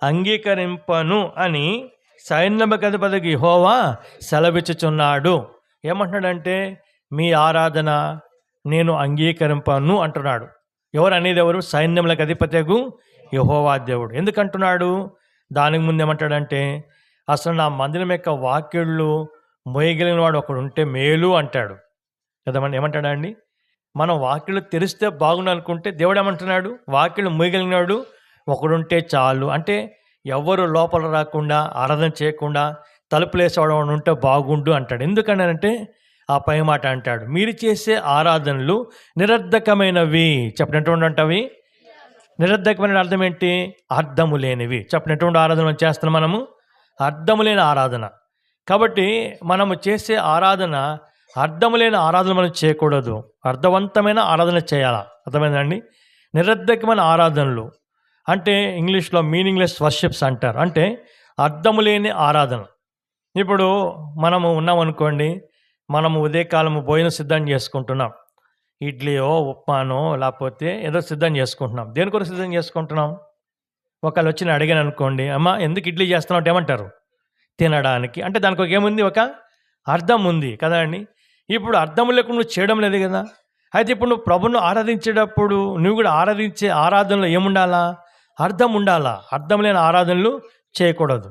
అంగీకరింపను అని సైన్యమధిపతికి యెహోవా సెలవిచ్చుచున్నాడు. ఏమంటున్నాడంటే మీ ఆరాధన నేను అంగీకరింపను అంటున్నాడు. ఎవరు అనేది? ఎవరు? సైన్యములకు అధిపతియగు యెహోవా దేవుడు. ఎందుకంటున్నాడు? దానికి ముందు ఏమంటాడంటే అసలు నా మందిరం యొక్క వాక్యుళ్ళు మోయగలిగిన వాడు ఒకడు ఉంటే మేలు అంటాడు కదమండి. ఏమంటాడండి? మనం వాక్యులు తెరిస్తే బాగుండు అనుకుంటే దేవుడు ఏమంటున్నాడు? వాక్యులు మోయగలిగినాడు ఒకడుంటే చాలు. అంటే ఎవరు లోపల రాకుండా ఆరాధన చేయకుండా తలుపులేసేవాడు ఉంటే బాగుండు అంటాడు. ఎందుకనంటే ఆ పై మాట అంటాడు, మీరు చేసే ఆరాధనలు నిరర్ధకమైనవి. చెప్పినటువంటి అంటవి నిరర్ధకమైన అర్థం ఏంటి? అర్థము లేనివి. చెప్పినటువంటి ఆరాధన చేస్తున్నాం మనము, అర్థము లేని ఆరాధన. కాబట్టి మనము చేసే ఆరాధన అర్థము లేని ఆరాధన మనం చేయకూడదు, అర్థవంతమైన ఆరాధన చేయాలి. అర్థమైందండి? నిరర్ధకమైన ఆరాధనలు అంటే ఇంగ్లీష్లో మీనింగ్లెస్ వర్షిప్స్ అంటారు. అంటే అర్థము లేని ఆరాధన. ఇప్పుడు మనము ఉన్నామనుకోండి, మనము ఉదయకాలము భోజనం సిద్ధం చేసుకుంటున్నాం, ఇడ్లీయో ఉప్మానో లేకపోతే ఏదో సిద్ధం చేసుకుంటున్నాం. దేని కొరకు సిద్ధం చేసుకుంటున్నాం? ఒకళ్ళు వచ్చి నేను అడిగాను అనుకోండి, అమ్మ ఎందుకు ఇడ్లీ చేస్తున్నావు అంటే ఏమంటారు? తినడానికి. అంటే దానికి ఒక ఏముంది? ఒక అర్థం ఉంది కదా అండి. ఇప్పుడు అర్థం లేకుండా నువ్వు చేయడం లేదు కదా. అయితే ఇప్పుడు నువ్వు ప్రభును ఆరాధించేటప్పుడు నువ్వు కూడా ఆరాధించే ఆరాధనలో ఏముండాలా? అర్థం ఉండాలా. అర్థం లేని ఆరాధనలు చేయకూడదు.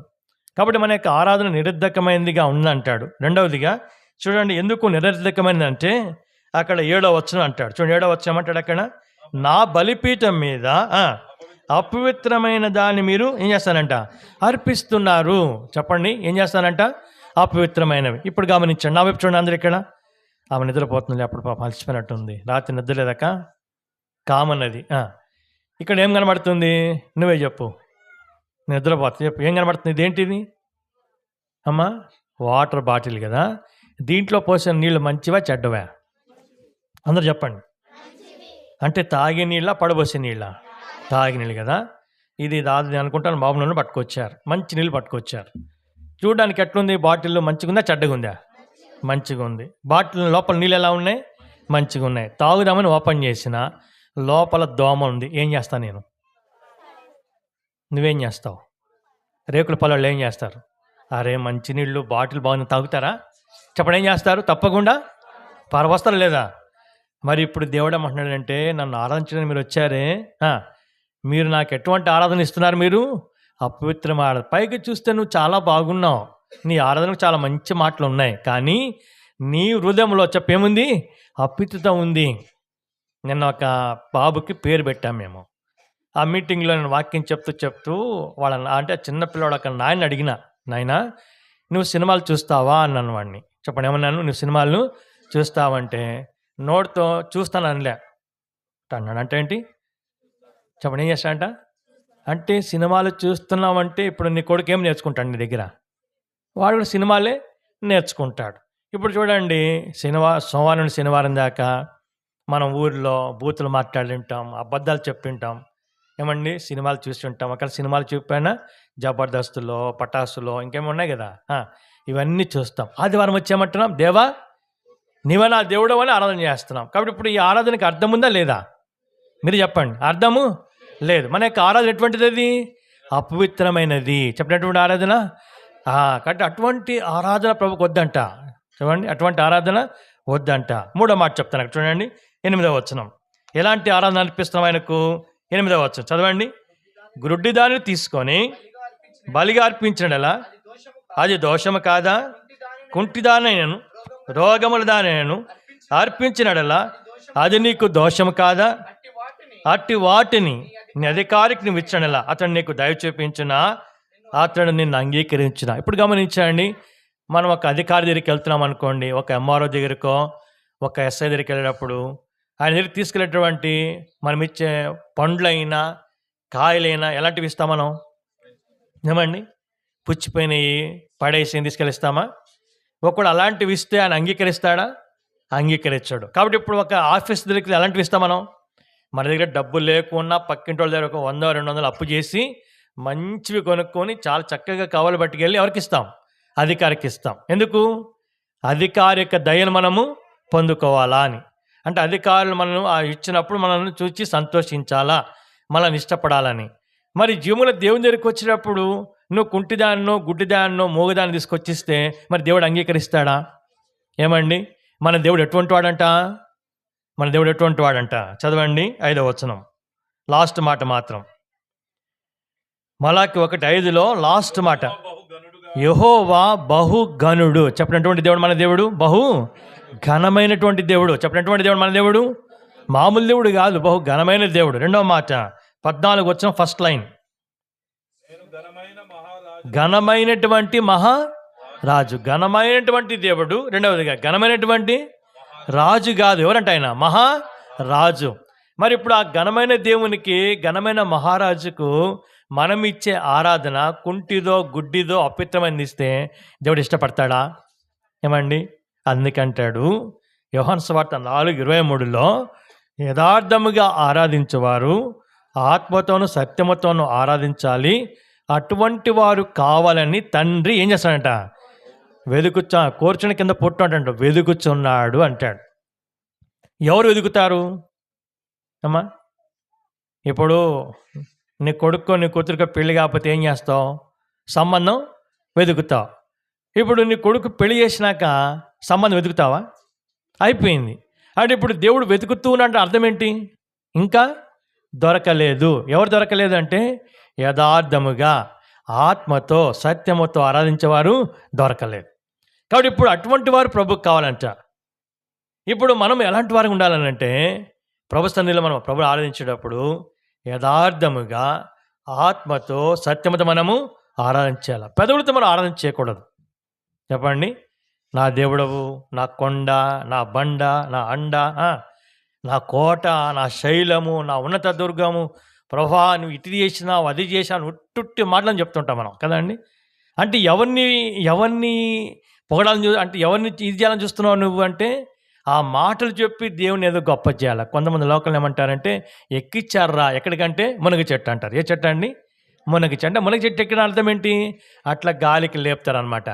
కాబట్టి మన యొక్క ఆరాధన నిరర్ధకమైనదిగా ఉందంటాడు. రెండవదిగా చూడండి, ఎందుకు నిరర్ధకమైనది అంటే అక్కడ 7వ వచనం అంటాడు. చూడండి, 7వ వచనం ఏమంటాడు అక్కడ? నా బలిపీఠం మీద అపవిత్రమైన దాన్ని మీరు ఏం చేస్తారంట? అర్పిస్తున్నారు. చెప్పండి, ఏం చేస్తానంట? అపవిత్రమైనవి. ఇప్పుడు గమనించండి, నా వైపు చూడండి అందరు. ఇక్కడ ఆమె నిద్రపోతుంది, అప్పుడు పాప అలసిపోయినట్టుంది, రాత్రి నిద్రలేదక కామన్నది. ఇక్కడ ఏం కనబడుతుంది? నువ్వే చెప్పు. నిద్రపోతుంది, చెప్పు ఏం కనబడుతుంది? ఇదేంటిది అమ్మా? వాటర్ బాటిల్ కదా. దీంట్లో పోసిన నీళ్ళు మంచివా చెడ్డవా? అందరూ చెప్పండి. అంటే తాగే నీళ్ళ, పడబోసే నీళ్ళ? తాగే నీళ్ళు కదా. ఇది దాది అనుకుంటాను బాబు నన్ను పట్టుకొచ్చారు, మంచి నీళ్ళు పట్టుకొచ్చారు. చూడడానికి ఎట్లుంది బాటిల్లో? మంచిగా ఉందా చెడ్డగా ఉందా? మంచిగా ఉంది. బాటిల్ లోపల నీళ్ళు ఎలా ఉన్నాయి? మంచిగా ఉన్నాయి. తాగుదామని ఓపెన్ చేసిన లోపల దోమ ఉంది. ఏం చేస్తా నేను? నువ్వేం చేస్తావు? రేకుల పొలాల్లో ఏం చేస్తారు? అరే మంచినీళ్ళు బాటిల్ బాగుంది తాగుతారా? చెప్పండి, ఏం చేస్తారు? తప్పకుండా పరవస్తారు లేదా? మరి ఇప్పుడు దేవుడు ఏమంటున్నాడంటే, నన్ను ఆరాధించడానికి మీరు వచ్చారే, మీరు నాకు ఎటువంటి ఆరాధన ఇస్తున్నారు? మీరు అపవిత్రం ఆరాధన. పైకి చూస్తే నువ్వు చాలా బాగున్నావు, నీ ఆరాధనకు చాలా మంచి మాటలు ఉన్నాయి, కానీ నీ హృదయంలో చెప్పేముంది? అపవిత్రత ఉంది. నిన్న ఒక బాబుకి పేరు పెట్టాం మేము. ఆ మీటింగ్లో నేను వాక్యం చెప్తూ వాళ్ళ అంటే చిన్నపిల్లవాడు ఒక నాయన అడిగిన, నాయన నువ్వు సినిమాలు చూస్తావా అన్నాను వాడిని. చెప్పండి, ఏమన్నాను? నువ్వు సినిమాలను చూస్తావంటే నోటితో చూస్తాను అనలే అన్నాడు. అంటే ఏంటి చెప్పండి, ఏం చేస్తాడంట? అంటే సినిమాలు చూస్తున్నావంటే ఇప్పుడు నీ కొడుకు ఏం నేర్చుకుంటాడు నీ దగ్గర? వాడు కూడా సినిమాలే నేర్చుకుంటాడు. ఇప్పుడు చూడండి, సోమవారం నుండి శనివారం దాకా మనం ఊర్లో బూతులు మాట్లాడుంటాం, అబద్ధాలు చెప్తుంటాం, ఏమండి సినిమాలు చూస్తుంటాం. అక్కడ సినిమాలు చూపినా జబర్దస్తులో, పటాసులో ఇంకేమి ఉన్నాయి కదా, ఇవన్నీ చూస్తాం. ఆదివారం వచ్చేమంటున్నాం, దేవా నీవే నా దేవుడు అని ఆరాధన చేస్తున్నాం. కాబట్టి ఇప్పుడు ఈ ఆరాధనకి అర్థం ఉందా లేదా? మీరు చెప్పండి. అర్థము లేదు. మన యొక్క ఆరాధన ఎటువంటిది? అది అపవిత్రమైనది. చెప్పినటువంటి ఆరాధన. కాబట్టి అటువంటి ఆరాధన ప్రభుకు వద్దంట. చూడండి, అటువంటి ఆరాధన వద్దంట. మూడో మాట చెప్తాను చూడండి, 8వ వచనం. ఎలాంటి ఆరాధన అనిపిస్తున్నాం ఆయనకు? 8వ వచనం చదవండి. గుడ్డి దానిని తీసుకొని బలిగా అర్పించడలా అది దోషము కాదా? కుంటిదానైనను రోగముల దానైనను అర్పించినడలా అది నీకు దోషము కాదా? అట్టి వాటిని నీ అధికారికి నువ్వు ఇచ్చడలా అతడు నీకు దయ చూపించినా అతడు నిన్ను అంగీకరించిన. ఇప్పుడు గమనించండి, మనం ఒక అధికారి దగ్గరికి వెళ్తున్నాం అనుకోండి, ఒక ఎంఆర్ఓ దగ్గరకో ఒక ఎస్ఐ దగ్గరికి వెళ్ళేటప్పుడు ఆయన దగ్గరికి తీసుకెళ్ళేటువంటి మనం ఇచ్చే పండ్లైనా కాయలైనా ఎలాంటివి ఇస్తాం మనం? ఏమండి, పుచ్చిపోయినవి పడేసి తీసుకెళ్ళిస్తామా? ఒకడు అలాంటివి ఇస్తే ఆయన అంగీకరిస్తాడా? అంగీకరించాడు. కాబట్టి ఇప్పుడు ఒక ఆఫీస్ దగ్గరికి ఎలాంటివి ఇస్తాం మనం? మన దగ్గర డబ్బులు లేకున్నా పక్కింటి వాళ్ళ దగ్గర ఒక 100-200 అప్పు చేసి మంచివి కొనుక్కొని చాలా చక్కగా కవలు పట్టుకెళ్ళి ఎవరికి ఇస్తాం? అధికారికి ఇస్తాం. ఎందుకు? అధికారి యొక్క దయను మనము పొందుకోవాలా అని. అంటే అధికారులు మనం ఇచ్చినప్పుడు మనల్ని చూసి సంతోషించాలా, మనల్ని ఇష్టపడాలని. మరి జీవుల దేవుని దగ్గరికి వచ్చినప్పుడు నువ్వు కుంటిదాన్నో గుడ్డిదాన్నో మూగదాన్ని తీసుకొచ్చిస్తే మరి దేవుడు అంగీకరిస్తాడా? ఏమండి, మన దేవుడు ఎటువంటి వాడంట? మన దేవుడు ఎటువంటి వాడంట? చదవండి 5వ వచనం లాస్ట్ మాట మాత్రం. మలాకి 1:5లో లాస్ట్ మాట. యెహోవా బహు ఘనుడు. చెప్పినటువంటి దేవుడు మన దేవుడు బహు ఘనమైనటువంటి దేవుడు. చెప్పినటువంటి దేవుడు మన దేవుడు మామూలు దేవుడు కాదు, బహు ఘనమైన దేవుడు. 2వ మాట 14 వచ్చిన ఫస్ట్ లైన్. ఘనమైనటువంటి మహారాజు. ఘనమైనటువంటి దేవుడు. రెండవదిగా ఘనమైనటువంటి రాజు కాదు. ఎవరంట ఆయన? మహారాజు. మరి ఇప్పుడు ఆ ఘనమైన దేవునికి, ఘనమైన మహారాజుకు మనం ఇచ్చే ఆరాధన కుంటిదో గుడ్డిదో అపవిత్రమైనది ఇస్తే దేవుడు ఇష్టపడతాడా? ఏమండి, అందుకంటాడు యోహాను సువార్త 4:23లో యథార్థముగా ఆరాధించేవారు ఆత్మతోనూ సత్యముతోనూ ఆరాధించాలి, అటువంటి వారు కావాలని తండ్రి ఏం చేస్తాడంట? కూర్చుని కింద పుట్టినట్టు వెదుకుచున్నాడు అంటాడు. ఎవరు వెతుకుతారు అమ్మా? ఇప్పుడు నీ కొడుకో నీ కూతురుకో పెళ్లి కాకపోతే ఏం చేస్తావు? సంబంధం వెతుకుతావు. ఇప్పుడు నీ కొడుకు పెళ్లి చేసినాక సంబంధం వెతుకుతావా? అయిపోయింది. అంటే ఇప్పుడు దేవుడు వెతుకుతూ ఉన్నట్టు అర్థం ఏంటి? ఇంకా దొరకలేదు. ఎవరు దొరకలేదు అంటే యథార్థముగా ఆత్మతో సత్యముతో ఆరాధించేవారు దొరకలేదు. కాబట్టి ఇప్పుడు అటువంటి వారు ప్రభుకు కావాలంట. ఇప్పుడు మనం ఎలాంటి వారు ఉండాలనంటే ప్రభు సన్నిధిలో మనం ప్రభుని ఆరాధించేటప్పుడు యథార్థముగా ఆత్మతో సత్యముతో మనము ఆరాధించాలి. పెదవులతో మనం ఆరాధన చేయకూడదు. చెప్పండి, నా దేవుడవు, నా కొండ, నా బండ, నా అండ, నా కోట, నా శైలము, నా ఉన్నత దుర్గము, ప్రభా నువ్వు ఇటు చేసినావు అది చేసినావు ఉట్టుట్టి మాటలని చెప్తుంటాం మనం కదండి. అంటే ఎవరిని పొగడాలని అంటే ఎవరిని ఇది చేయాలని చూస్తున్నావు నువ్వు అంటే ఆ మాటలు చెప్పి దేవుని ఏదో గొప్ప చేయాలి. కొంతమంది లోకల్ ఏమంటారంటే ఎక్కిచ్చారా ఎక్కడికంటే మునగ చెట్టు అంటారు. ఏ చెట్టు అండి? మునగ చెట్టు. అంటే మునగ చెట్టు ఎక్కిన అర్థం ఏంటి? అట్లా గాలికి లేపుతారనమాట.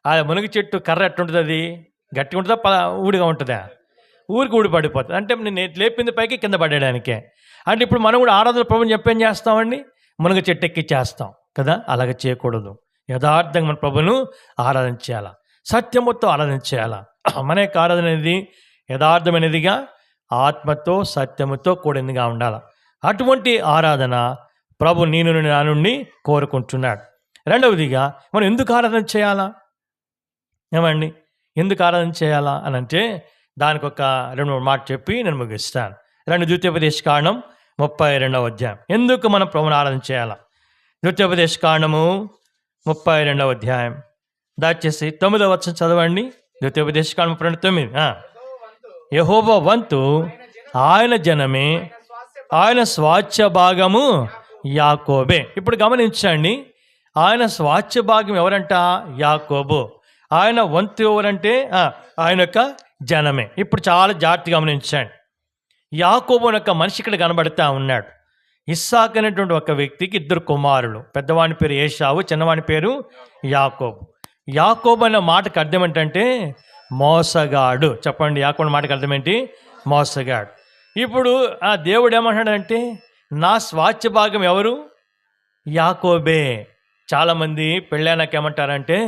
ఆ మునగ చెట్టు కర్ర ఎట్టుంటుంది? అది గట్టిగా ఉంటుందా ఊడిగా ఉంటుందా? ఊరికి ఊడి పడిపోతుంది. అంటే నేను లేపింది పైకి కింద పడేయడానికే. అంటే ఇప్పుడు మనం కూడా ఆరాధన ప్రభుని చెప్పేం చేస్తామండి? మునగ చెట్టు ఎక్కిచ్చేస్తాం కదా. అలాగ చేయకూడదు. యథార్థంగా మన ప్రభును ఆరాధన చేయాలా, సత్యముతో ఆరాధన చేయాలా. మన యొక్క ఆరాధన అనేది యథార్థమైనదిగా ఆత్మతో సత్యముతో కూడిందిగా ఉండాలి. అటువంటి ఆరాధన ప్రభు నేను నా నుండి కోరుకుంటున్నాడు. రెండవదిగా మనం ఎందుకు ఆరాధన చేయాలా? ఏమండి ఎందుకు ఆరాధన చేయాలా అని అంటే దానికి ఒక 2-3 మాట చెప్పి నేను ముగిస్తాను. 2 ద్వితీయోపదేశకాండం 32వ అధ్యాయం. ఎందుకు మనం ప్రభువుని ఆరాధన చేయాలా? ద్వితీయోపదేశకాండము 32వ అధ్యాయం దయచేసి 9వ వచనం చదవండి. ద్వితీయోపదేశకాండం 32:9. యెహోవా వంతు ఆయన జనమే, ఆయన స్వాస్థ్య భాగము యాకోబే. ఇప్పుడు గమనించండి, ఆయన స్వాస్థ్య భాగం ఎవరంట? యాకోబు. ఆయన వంతు ఎవరంటే ఆయన యొక్క జనమే. ఇప్పుడు చాలా జాగ్రత్తగా గమనించండి. యాకోబు యొక్క మనిషి ఇక్కడ కనబడతా ఉన్నాడు. ఇస్సాకు అనేటువంటి ఒక వ్యక్తికి 2 కుమారులు. పెద్దవాని పేరు ఏశావు, చిన్నవాని పేరు యాకోబు. యాకోబు అనే మాటకు అర్థం ఏంటంటే మోసగాడు. చెప్పండి, యాకోబు మాటకు అర్థం ఏంటి? మోసగాడు. ఇప్పుడు ఆ దేవుడు ఏమంటాడంటే నా స్వాస్థ్య భాగం ఎవరు? యాకోబే. చాలామంది పెళ్ళైనాక ఏమంటారంటే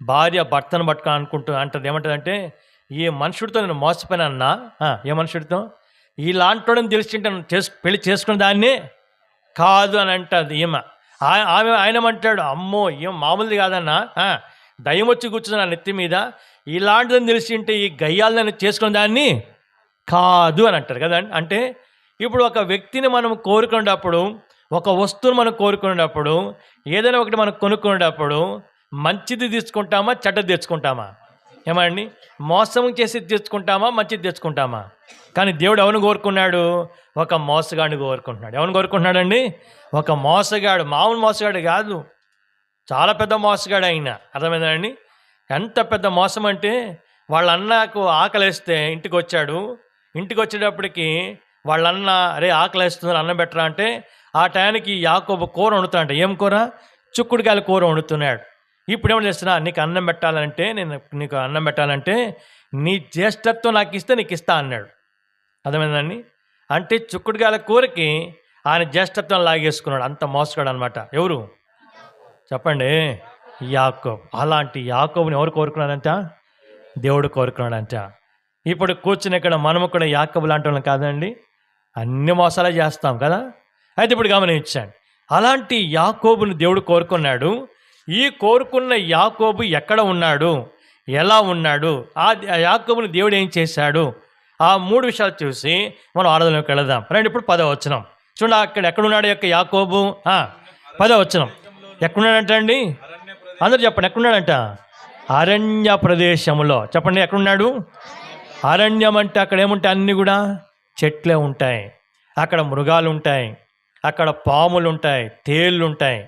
భార్య భర్తను పట్టుకొని అంటది ఏమంటుందంటే ఈ మనుషుడితో నేను మోసపోయినా. ఏ మనుషుడితో? ఇలాంటోడని తెలిసింటే పెళ్లి చేసుకున్న దాన్నే కాదు అని అంటుంది ఈమె. ఆయన ఏమంటాడు, అమ్మో ఏం మామూలుది కాదన్నా, దయ్యం వచ్చి కూర్చుంది నా నెత్తి మీద, ఇలాంటిదని తెలిసింటే ఈ గయ్యాలని చేసుకున్న దాన్ని కాదు అని అంటారు కదా. అంటే ఇప్పుడు ఒక వ్యక్తిని మనం కోరుకునేటప్పుడు, ఒక వస్తువును మనం కోరుకునేటప్పుడు, ఏదైనా ఒకటి మనం కొనుక్కునేటప్పుడు మంచిది తీసుకుంటామా, చెడ్డది తెచ్చుకుంటామా? ఏమండి, మోసం చేసి తెచ్చుకుంటామా, మంచిది తెచ్చుకుంటామా? కానీ దేవుడు ఎవరిని కోరుకున్నాడు? ఒక మోసగాడిని కోరుకుంటున్నాడు. ఎవరిని కోరుకుంటున్నాడండి? ఒక మోసగాడు. మామూలు మోసగాడు కాదు, చాలా పెద్ద మోసగాడు ఆయన. అర్థమైందండి? ఎంత పెద్ద మోసం అంటే వాళ్ళ అన్నకు ఆకలేస్తే ఇంటికి వచ్చాడు. ఇంటికి వచ్చేటప్పటికి వాళ్ళ అన్న అరే ఆకలేస్తుంది అన్నం పెట్టరా అంటే ఆ టయానికి యాకోబు కూర వండుతాడంట. ఏం కూర? చుక్కుడుకాయల కూర వండుతున్నాడు. ఇప్పుడు ఏమని చేస్తున్నా, నీకు అన్నం పెట్టాలంటే నీకు అన్నం పెట్టాలంటే నీ జ్యేష్ఠత్వం నాకు ఇస్తే నీకు ఇస్తా అన్నాడు. అర్థమైందండి? అంటే చుక్కుడుకాయల కూరకి ఆయన జ్యేష్ఠత్వం లాగేసుకున్నాడు. అంత మోసగాడు అనమాట. ఎవరు చెప్పండి? యాకోబు. అలాంటి యాకోబుని ఎవరు కోరుకున్నాడంట? దేవుడు కోరుకున్నాడంట. ఇప్పుడు కూర్చుని ఇక్కడ మనము కూడా యాకోబు లాంటి వాళ్ళం కాదండి, అన్ని మోసాలే చేస్తాం కదా. అయితే ఇప్పుడు గమనించండి, అలాంటి యాకోబుని దేవుడు కోరుకున్నాడు. ఈ కోరుకున్న యాకోబు ఎక్కడ ఉన్నాడు, ఎలా ఉన్నాడు, ఆ యాకోబుని దేవుడు ఏం చేశాడు, ఆ 3 విషయాలు చూసి మనం ఆరాధనలోకి వెళదాం. రండి. ఇప్పుడు 10వ వచనం చూడండి. అక్కడ ఎక్కడున్నాడు యొక్క యాకోబు? 10వ వచనం ఎక్కడున్నాడంట అండి? అందరూ చెప్పండి, ఎక్కడున్నాడంట? అరణ్య ప్రదేశంలో. చెప్పండి, ఎక్కడున్నాడు? అరణ్యం అంటే అక్కడ ఏముంటాయి? అన్నీ కూడా చెట్లే ఉంటాయి, అక్కడ మృగాలు ఉంటాయి, అక్కడ పాములు ఉంటాయి, తేళ్ళు ఉంటాయి.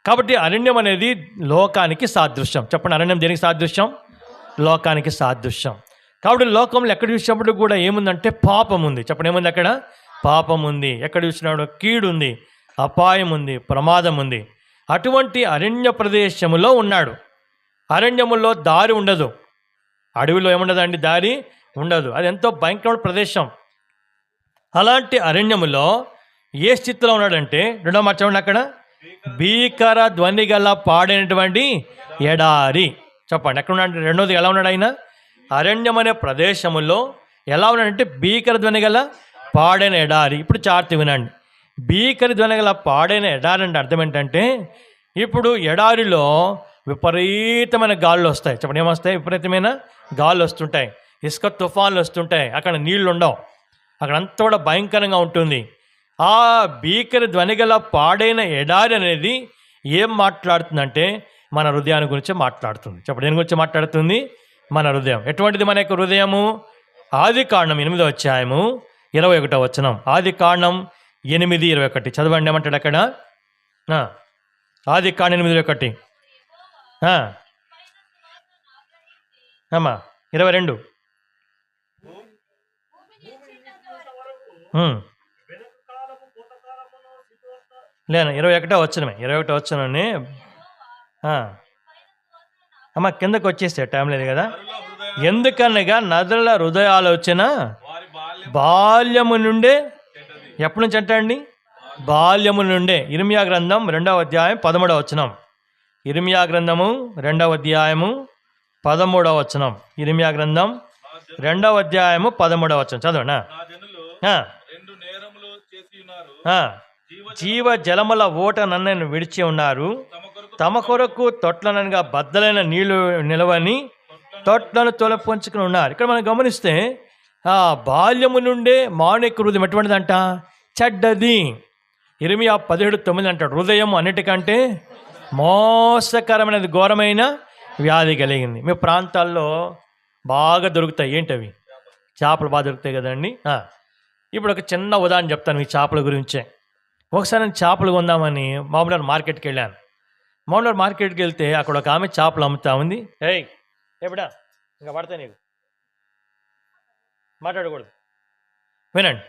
కాబట్టి అరణ్యం అనేది లోకానికి సాదృశ్యం. చెప్పండి, అరణ్యం దేనికి సాదృశ్యం? లోకానికి సాదృశ్యం. కాబట్టి లోకంలో ఎక్కడ చూసినప్పుడు కూడా ఏముందంటే పాపం ఉంది. చెప్పండి, ఏముంది అక్కడ? పాపం ఉంది. ఎక్కడ చూసినాడు? కీడు ఉంది, అపాయం ఉంది, ప్రమాదం ఉంది. అటువంటి అరణ్య ప్రదేశములో ఉన్నాడు. అరణ్యములో దారి ఉండదు. అడవిలో ఏముండదండి? దారి ఉండదు. అది ఎంతో భయంకరమైన ప్రదేశం. అలాంటి అరణ్యములో ఏ స్థితిలో ఉన్నాడంటే, 2వ మాట చూడండి, అక్కడ భీకర ధ్వని గల పాడైనటువంటి ఎడారి. చెప్పండి, ఎక్కడ ఉన్నాడు? 2వది ఎలా ఉన్నాడు ఆయన? అరణ్యం అనే ప్రదేశములో ఎలా ఉన్నాడంటే భీకర ధ్వని గల పాడైన ఎడారి. ఇప్పుడు చార్తి వినండి. భీకర ధ్వని గల పాడైన ఎడారి అంటే అర్థం ఏంటంటే, ఇప్పుడు ఎడారిలో విపరీతమైన గాళ్ళు వస్తాయి. చెప్పండి, ఏమొస్తాయి? విపరీతమైన గాళ్ళు వస్తుంటాయి, ఇసుక తుఫాన్లు వస్తుంటాయి, అక్కడ నీళ్లు ఉండవు, అక్కడంతా కూడా భయంకరంగా ఉంటుంది. ఆ భీకర ధ్వని గల పాడైన ఎడారి అనేది ఏం మాట్లాడుతుందంటే మన హృదయాన్ని గురించి మాట్లాడుతుంది. చెప్పండి, దేని గురించి మాట్లాడుతుంది? మన హృదయం. ఎటువంటిది మన యొక్క హృదయము? ఆదికాండం 8వ అధ్యాయము 21వ వచనం. ఆదికాండం 8:21 చదవండి. ఏమంటాడు అక్కడ? ఆదికాండం 8:21. అమ్మా 22. లేను 21 వచ్చినమే 21 వచ్చినని అమ్మ కిందకు వచ్చేస్తే టైం లేదు కదా. ఎందుకనగా నదుల హృదయాలోచన బాల్యము నుండే, ఎప్పటి నుంచి అంటే అండి, బాల్యము నుండే. ఇర్మియా గ్రంథం 2వ అధ్యాయం 13వ వచనం. ఇర్మియా గ్రంథము 2వ అధ్యాయము 13వ వచనం. ఇర్మియా గ్రంథం 2వ అధ్యాయము 13వ వచనం చదవనా. జీవ జలముల ఓట నన్ను విడిచి ఉన్నారు, తమ కొరకు తొట్లనగా బద్దలైన నీళ్లు నిలవని తొట్లను తొలపంచుకుని ఉన్నారు. ఇక్కడ మనం గమనిస్తే బాల్యము నుండే మానవ హృదయం ఎటువంటిదంట, చెడ్డది. ఇర్మియా 17:9 అంటాడు, హృదయం అన్నిటికంటే మోసకరమైనది, ఘోరమైన వ్యాధి కలిగింది. మీ ప్రాంతాల్లో బాగా దొరుకుతాయి ఏంటవి, చేపలు బాగా దొరుకుతాయి కదండి. ఇప్పుడు ఒక చిన్న ఉదాహరణ చెప్తాను ఈ చేపల గురించే. ఒకసారి నేను చేపలు కొందామని మామూలు మార్కెట్కి వెళ్ళాను. మామూలు మార్కెట్కి వెళ్తే అక్కడ ఒక ఆమె చేపలు అమ్ముతా ఉంది. ఎప్పుడా ఇంకా పడతాయి, నీకు మాట్లాడకూడదు, వినండి.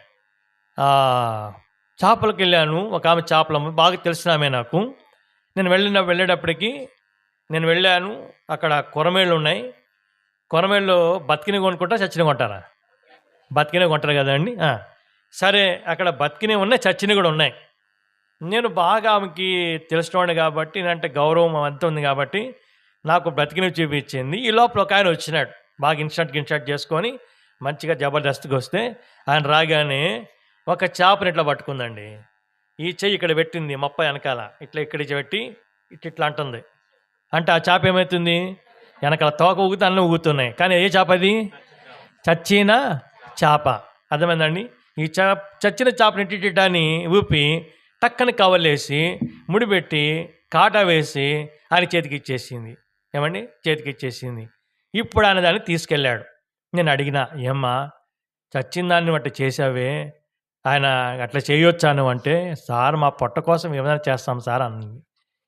చేపలకు వెళ్ళాను, ఒక ఆమె చేపలు బాగా తెలిసిన ఆమె నాకు. నేను వెళ్ళేటప్పటికి నేను వెళ్ళాను, అక్కడ కొరమేళ్ళు ఉన్నాయి. కొరమేళ్ళు బతికినవి కొనుక్కుంటా, చచ్చినవి కొంటారా? బతికినవి కొంటారు కదండి. సరే, అక్కడ బతికినవి ఉన్నాయి, చచ్చినవి కూడా ఉన్నాయి. నేను బాగా ఆమెకి తెలుసుకోండి కాబట్టి, నేనంటే గౌరవం అంతా ఉంది కాబట్టి నాకు బ్రతికినవి చూపించింది. ఈ లోపల ఒక ఆయన వచ్చినాడు, బాగా ఇన్స్టంట్ చేసుకొని మంచిగా జబర్దస్త్గా వస్తే, ఆయన రాగానే ఒక చేపని ఇట్లా పట్టుకుందండి. ఈ చెయ్యి ఇక్కడ పెట్టింది, మొప్ప వెనకాల ఇట్లా ఇక్కడికి పెట్టి ఇట్లా అంటుంది. అంటే ఆ చేప ఏమవుతుంది, వెనకాల తోక ఊగితే అన్నీ ఊగుతున్నాయి. కానీ ఏ చేప అది? చచ్చిన చేప. అర్థమైందండి. ఈ చచ్చిన చేపని ఇట్టిటాన్ని ఊపి టక్కని కవర్లేసి ముడిపెట్టి కాటా వేసి ఆయన చేతికి ఇచ్చేసింది. ఏమండి, చేతికి ఇచ్చేసింది. ఇప్పుడు ఆయన దాన్ని తీసుకెళ్ళాడు. నేను అడిగినా, ఏమ్మా చచ్చిన దాన్ని అట్లా చేసావే, ఆయన అట్లా చేయొచ్చాను అంటే, సార్ మా పొట్ట కోసం ఏమైనా చేస్తాం సార్ అన్నది.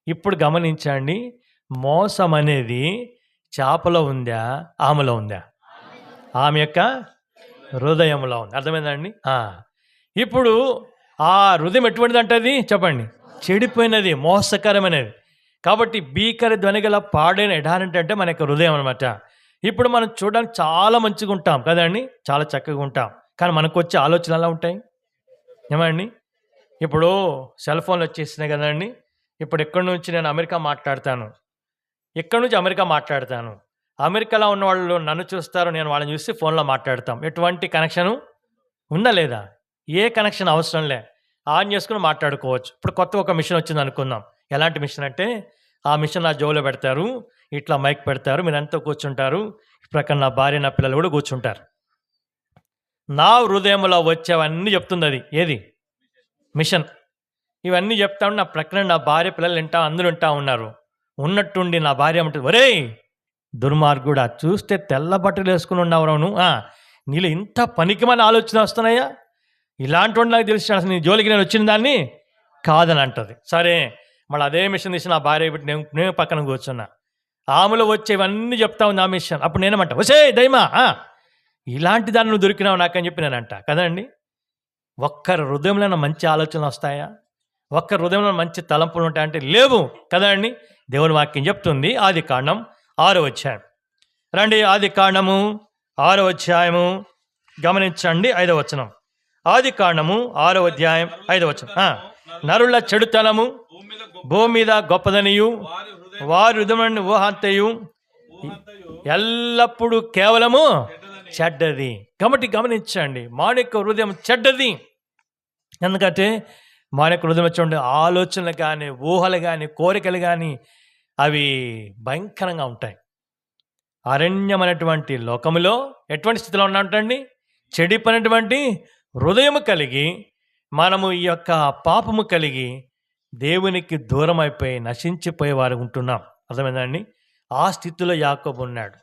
ఇప్పుడు గమనించండి, మోసం అనేది చేపలో ఉందా, ఆమెలో ఉందా? ఆమె యొక్క హృదయంలో ఉంది. అర్థమైందండి. ఇప్పుడు ఆ హృదయం ఎటువంటిది అంటది చెప్పండి? చెడిపోయినది, మోసకరమైనది. కాబట్టి భీకర ధ్వనిగల పాడైన ఎడారంటే అంటే మన యొక్క హృదయం అనమాట. ఇప్పుడు మనం చూడడానికి చాలా మంచిగా ఉంటాం కదండి, చాలా చక్కగా ఉంటాం. కానీ మనకు వచ్చే ఆలోచనలు ఎలా ఉంటాయి ఏమండి? ఇప్పుడు సెల్ ఫోన్లు వచ్చేసినాయి కదండి. ఇప్పుడు ఎక్కడి నుంచి నేను అమెరికా మాట్లాడతాను, ఎక్కడి నుంచి అమెరికా మాట్లాడతాను. అమెరికాలో ఉన్న వాళ్ళు నన్ను చూస్తారు, నేను వాళ్ళని చూసి ఫోన్లో మాట్లాడతాం. ఎటువంటి కనెక్షను ఉందా లేదా? ఏ కనెక్షన్ అవసరం లే, ఆన్ చేసుకుని మాట్లాడుకోవచ్చు. ఇప్పుడు కొత్త ఒక మిషన్ వచ్చింది అనుకుందాం. ఎలాంటి మిషన్ అంటే, ఆ మిషన్ నా జోలో పెడతారు, ఇట్లా మైక్ పెడతారు, మీరు ఎంతో కూర్చుంటారు, ప్రక్కన నా భార్య నా పిల్లలు కూడా కూర్చుంటారు. నా హృదయంలో వచ్చేవన్నీ చెప్తుంది అది. ఏది? మిషన్. ఇవన్నీ చెప్తా ఉండి నా ప్రక్కన నా భార్య పిల్లలు అందరూ వింటా ఉన్నారు. ఉన్నట్టుండి నా భార్య ఉంటుంది, ఒరేయ్ దుర్మార్గుడా, చూస్తే తెల్ల బట్టలు వేసుకుని ఉన్నావు, నీళ్ళు ఇంత పనికిమని ఆలోచన వస్తున్నాయా? ఇలాంటి వాడు నాకు తెలిసి అసలు నీ జోలికి నేను వచ్చిన దాన్ని కాదని అంటుంది. సరే, మళ్ళీ అదే మిషన్ తీసి నా భార్య పెట్టి నేను పక్కన కూర్చున్నా. ఆమెలో వచ్చేవన్నీ చెప్తా ఉంది ఆ మిషన్. అప్పుడు నేనేమంటా, వసే దైమా, ఇలాంటి దాన్ని నువ్వు దొరికినావు నాకని చెప్పి నేనంట కదండి. ఒక్కరి హృదయంలో మంచి ఆలోచనలు వస్తాయా? ఒక్కరి హృదయంలో మంచి తలంపులు ఉంటాయంటే లేవు కదండి. దేవుని వాక్యం చెప్తుంది. ఆదికాండం 6వ అధ్యాయం రండి. ఆదికాండము 6వ అధ్యాయము గమనించండి, 5వ వచనం. ఆదికాండము 6వ అధ్యాయం 5వ వచనం. నరుల చెడుతనము భూమి మీద గొప్పదనియు, వారి హృదయం ఊహంతయు ఎల్లప్పుడూ కేవలము చెడ్డది. కాబట్టి గమనించండి, మానవ హృదయం చెడ్డది. ఎందుకంటే మానవ హృదయం వచ్చే ఆలోచనలు కానీ, ఊహలు కానీ, కోరికలు కానీ అవి భయంకరంగా ఉంటాయి. అరణ్యమైనటువంటి లోకములో ఎటువంటి స్థితిలో ఉన్నట్టండి, చెడిపోయినటువంటి హృదయము కలిగి మనము ఈ యొక్క పాపము కలిగి దేవునికి దూరం అయిపోయి నశించిపోయే వారు ఉంటున్నాం. అర్థమైందండి. ఆ స్థితిలో యాకోబు ఉన్నాడు.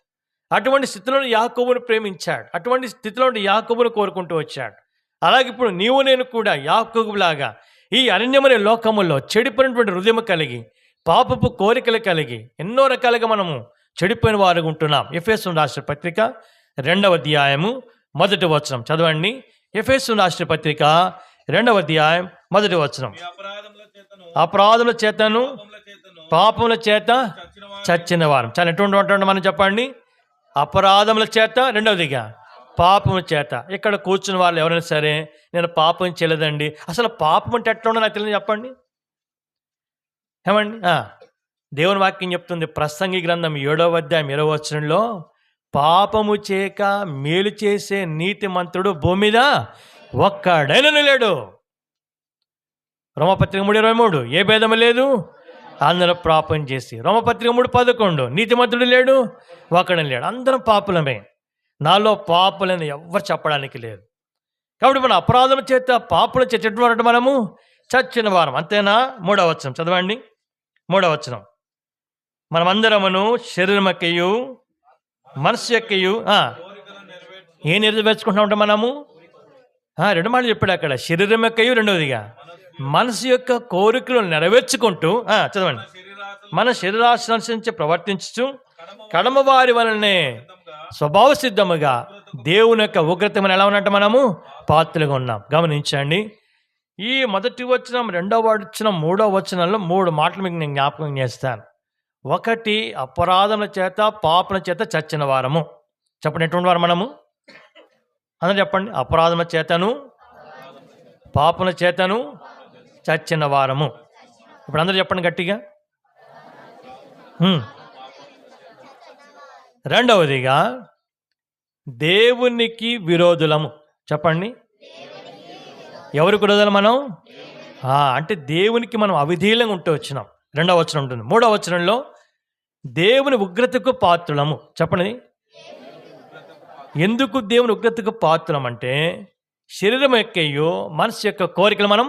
అటువంటి స్థితిలో యాకోబును ప్రేమించాడు. అటువంటి స్థితిలో యాకోబును కోరుకుంటూ వచ్చాడు. అలాగే ఇప్పుడు నీవు నేను కూడా యాకోబులాగా ఈ అరణ్యమనే లోకములో చెడిపోయినటువంటి హృదయం కలిగి, పాపపు కోరికలు కలిగి, ఎన్నో రకాలుగా మనము చెడిపోయిన వారుగా ఉంటున్నాం. ఎఫెసీయులకు రాసిన పత్రిక 2వ అధ్యాయము 1వ వచనం చదవండి. ఎఫెసీయులకు రాసిన పత్రిక 2వ అధ్యాయం 1వ వచనం. అపరాధముల చేతను పాపముల చేత చచ్చిన వారు. చాలా ఎటువంటి ఉంటాడు మనం చెప్పండి. అపరాధముల చేత, రెండవదిగా పాపముల చేత. ఇక్కడ కూర్చున్న వాళ్ళు ఎవరైనా సరే నేను పాపం చేయలేదండి, అసలు పాపం అంటే ఎట్లా ఉండో నాకు తెలియదు చెప్పండి. ఏమండి? దేవుని వాక్యం చెప్తుంది ప్రసంగి గ్రంథం 7వ అధ్యాయం 20వ వచనంలో, పాపము చేయక మేలు చేసే నీతిమంతుడు భూమి మీద ఒక్కడైనను లేడు. రోమపత్రిక 3:23 ఏ భేదము లేదు, అందరూ పాపం చేసి. రోమపత్రిక 3:11 నీతిమంతుడు లేడు, ఒక్కడని లేడు, అందరం పాపులమే, నాలో పాపులని ఎవ్వరు చెప్పడానికి లేదు. కాబట్టి మన అపరాధం చేత పాపుల చేత మనము చచ్చిన వారం. అంతేనా? 3వ వచనం చదవండి. 3వ వచనం, మనమందరమును శరీరమక్కయు మనస్సు యొక్కయు ఏ నెరవేర్చుకుంటా ఉంటాం మనము? 2 మాటలు చెప్పాడు అక్కడ, శరీరం యొక్కయు, రెండవదిగా మనసు యొక్క కోరికలు నెరవేర్చుకుంటూ చదవండి, మన శరీరాశను అనుసరించి ప్రవర్తించు కడమ వారి వలనే స్వభావ సిద్ధముగా దేవుని యొక్క ఉగ్రత మనం ఎలా ఉన్నట్టు మనము పాత్రలుగా ఉన్నాం. గమనించండి, ఈ మొదటి వచనం, 2వ వచనం, 3వ వచనంలో 3 మాటలు మీకు నేను జ్ఞాపకం చేస్తాను. ఒకటి, అపరాధముల చేత పాపల చేత చచ్చిన వారము. చెప్పండి, ఎటువంటి వారు మనము? అందరూ చెప్పండి. అపరాధముల చేతను పాపల చేతను చచ్చిన వారము. ఇప్పుడు అందరూ చెప్పండి గట్టిగా. రెండవదిగా దేవునికి విరోధులము. చెప్పండి, ఎవరికి విరోధులు మనం? అంటే దేవునికి మనం అవిధేయంగా ఉంటూ వచ్చినాం. 2వ వచనం ఉంటుంది. 3వ వచనంలో దేవుని ఉగ్రతకు పాత్రులము. చెప్పండి, ఎందుకు దేవుని ఉగ్రతకు పాత్రులం అంటే శరీరం యొక్కయో మనసు యొక్క కోరికలు మనం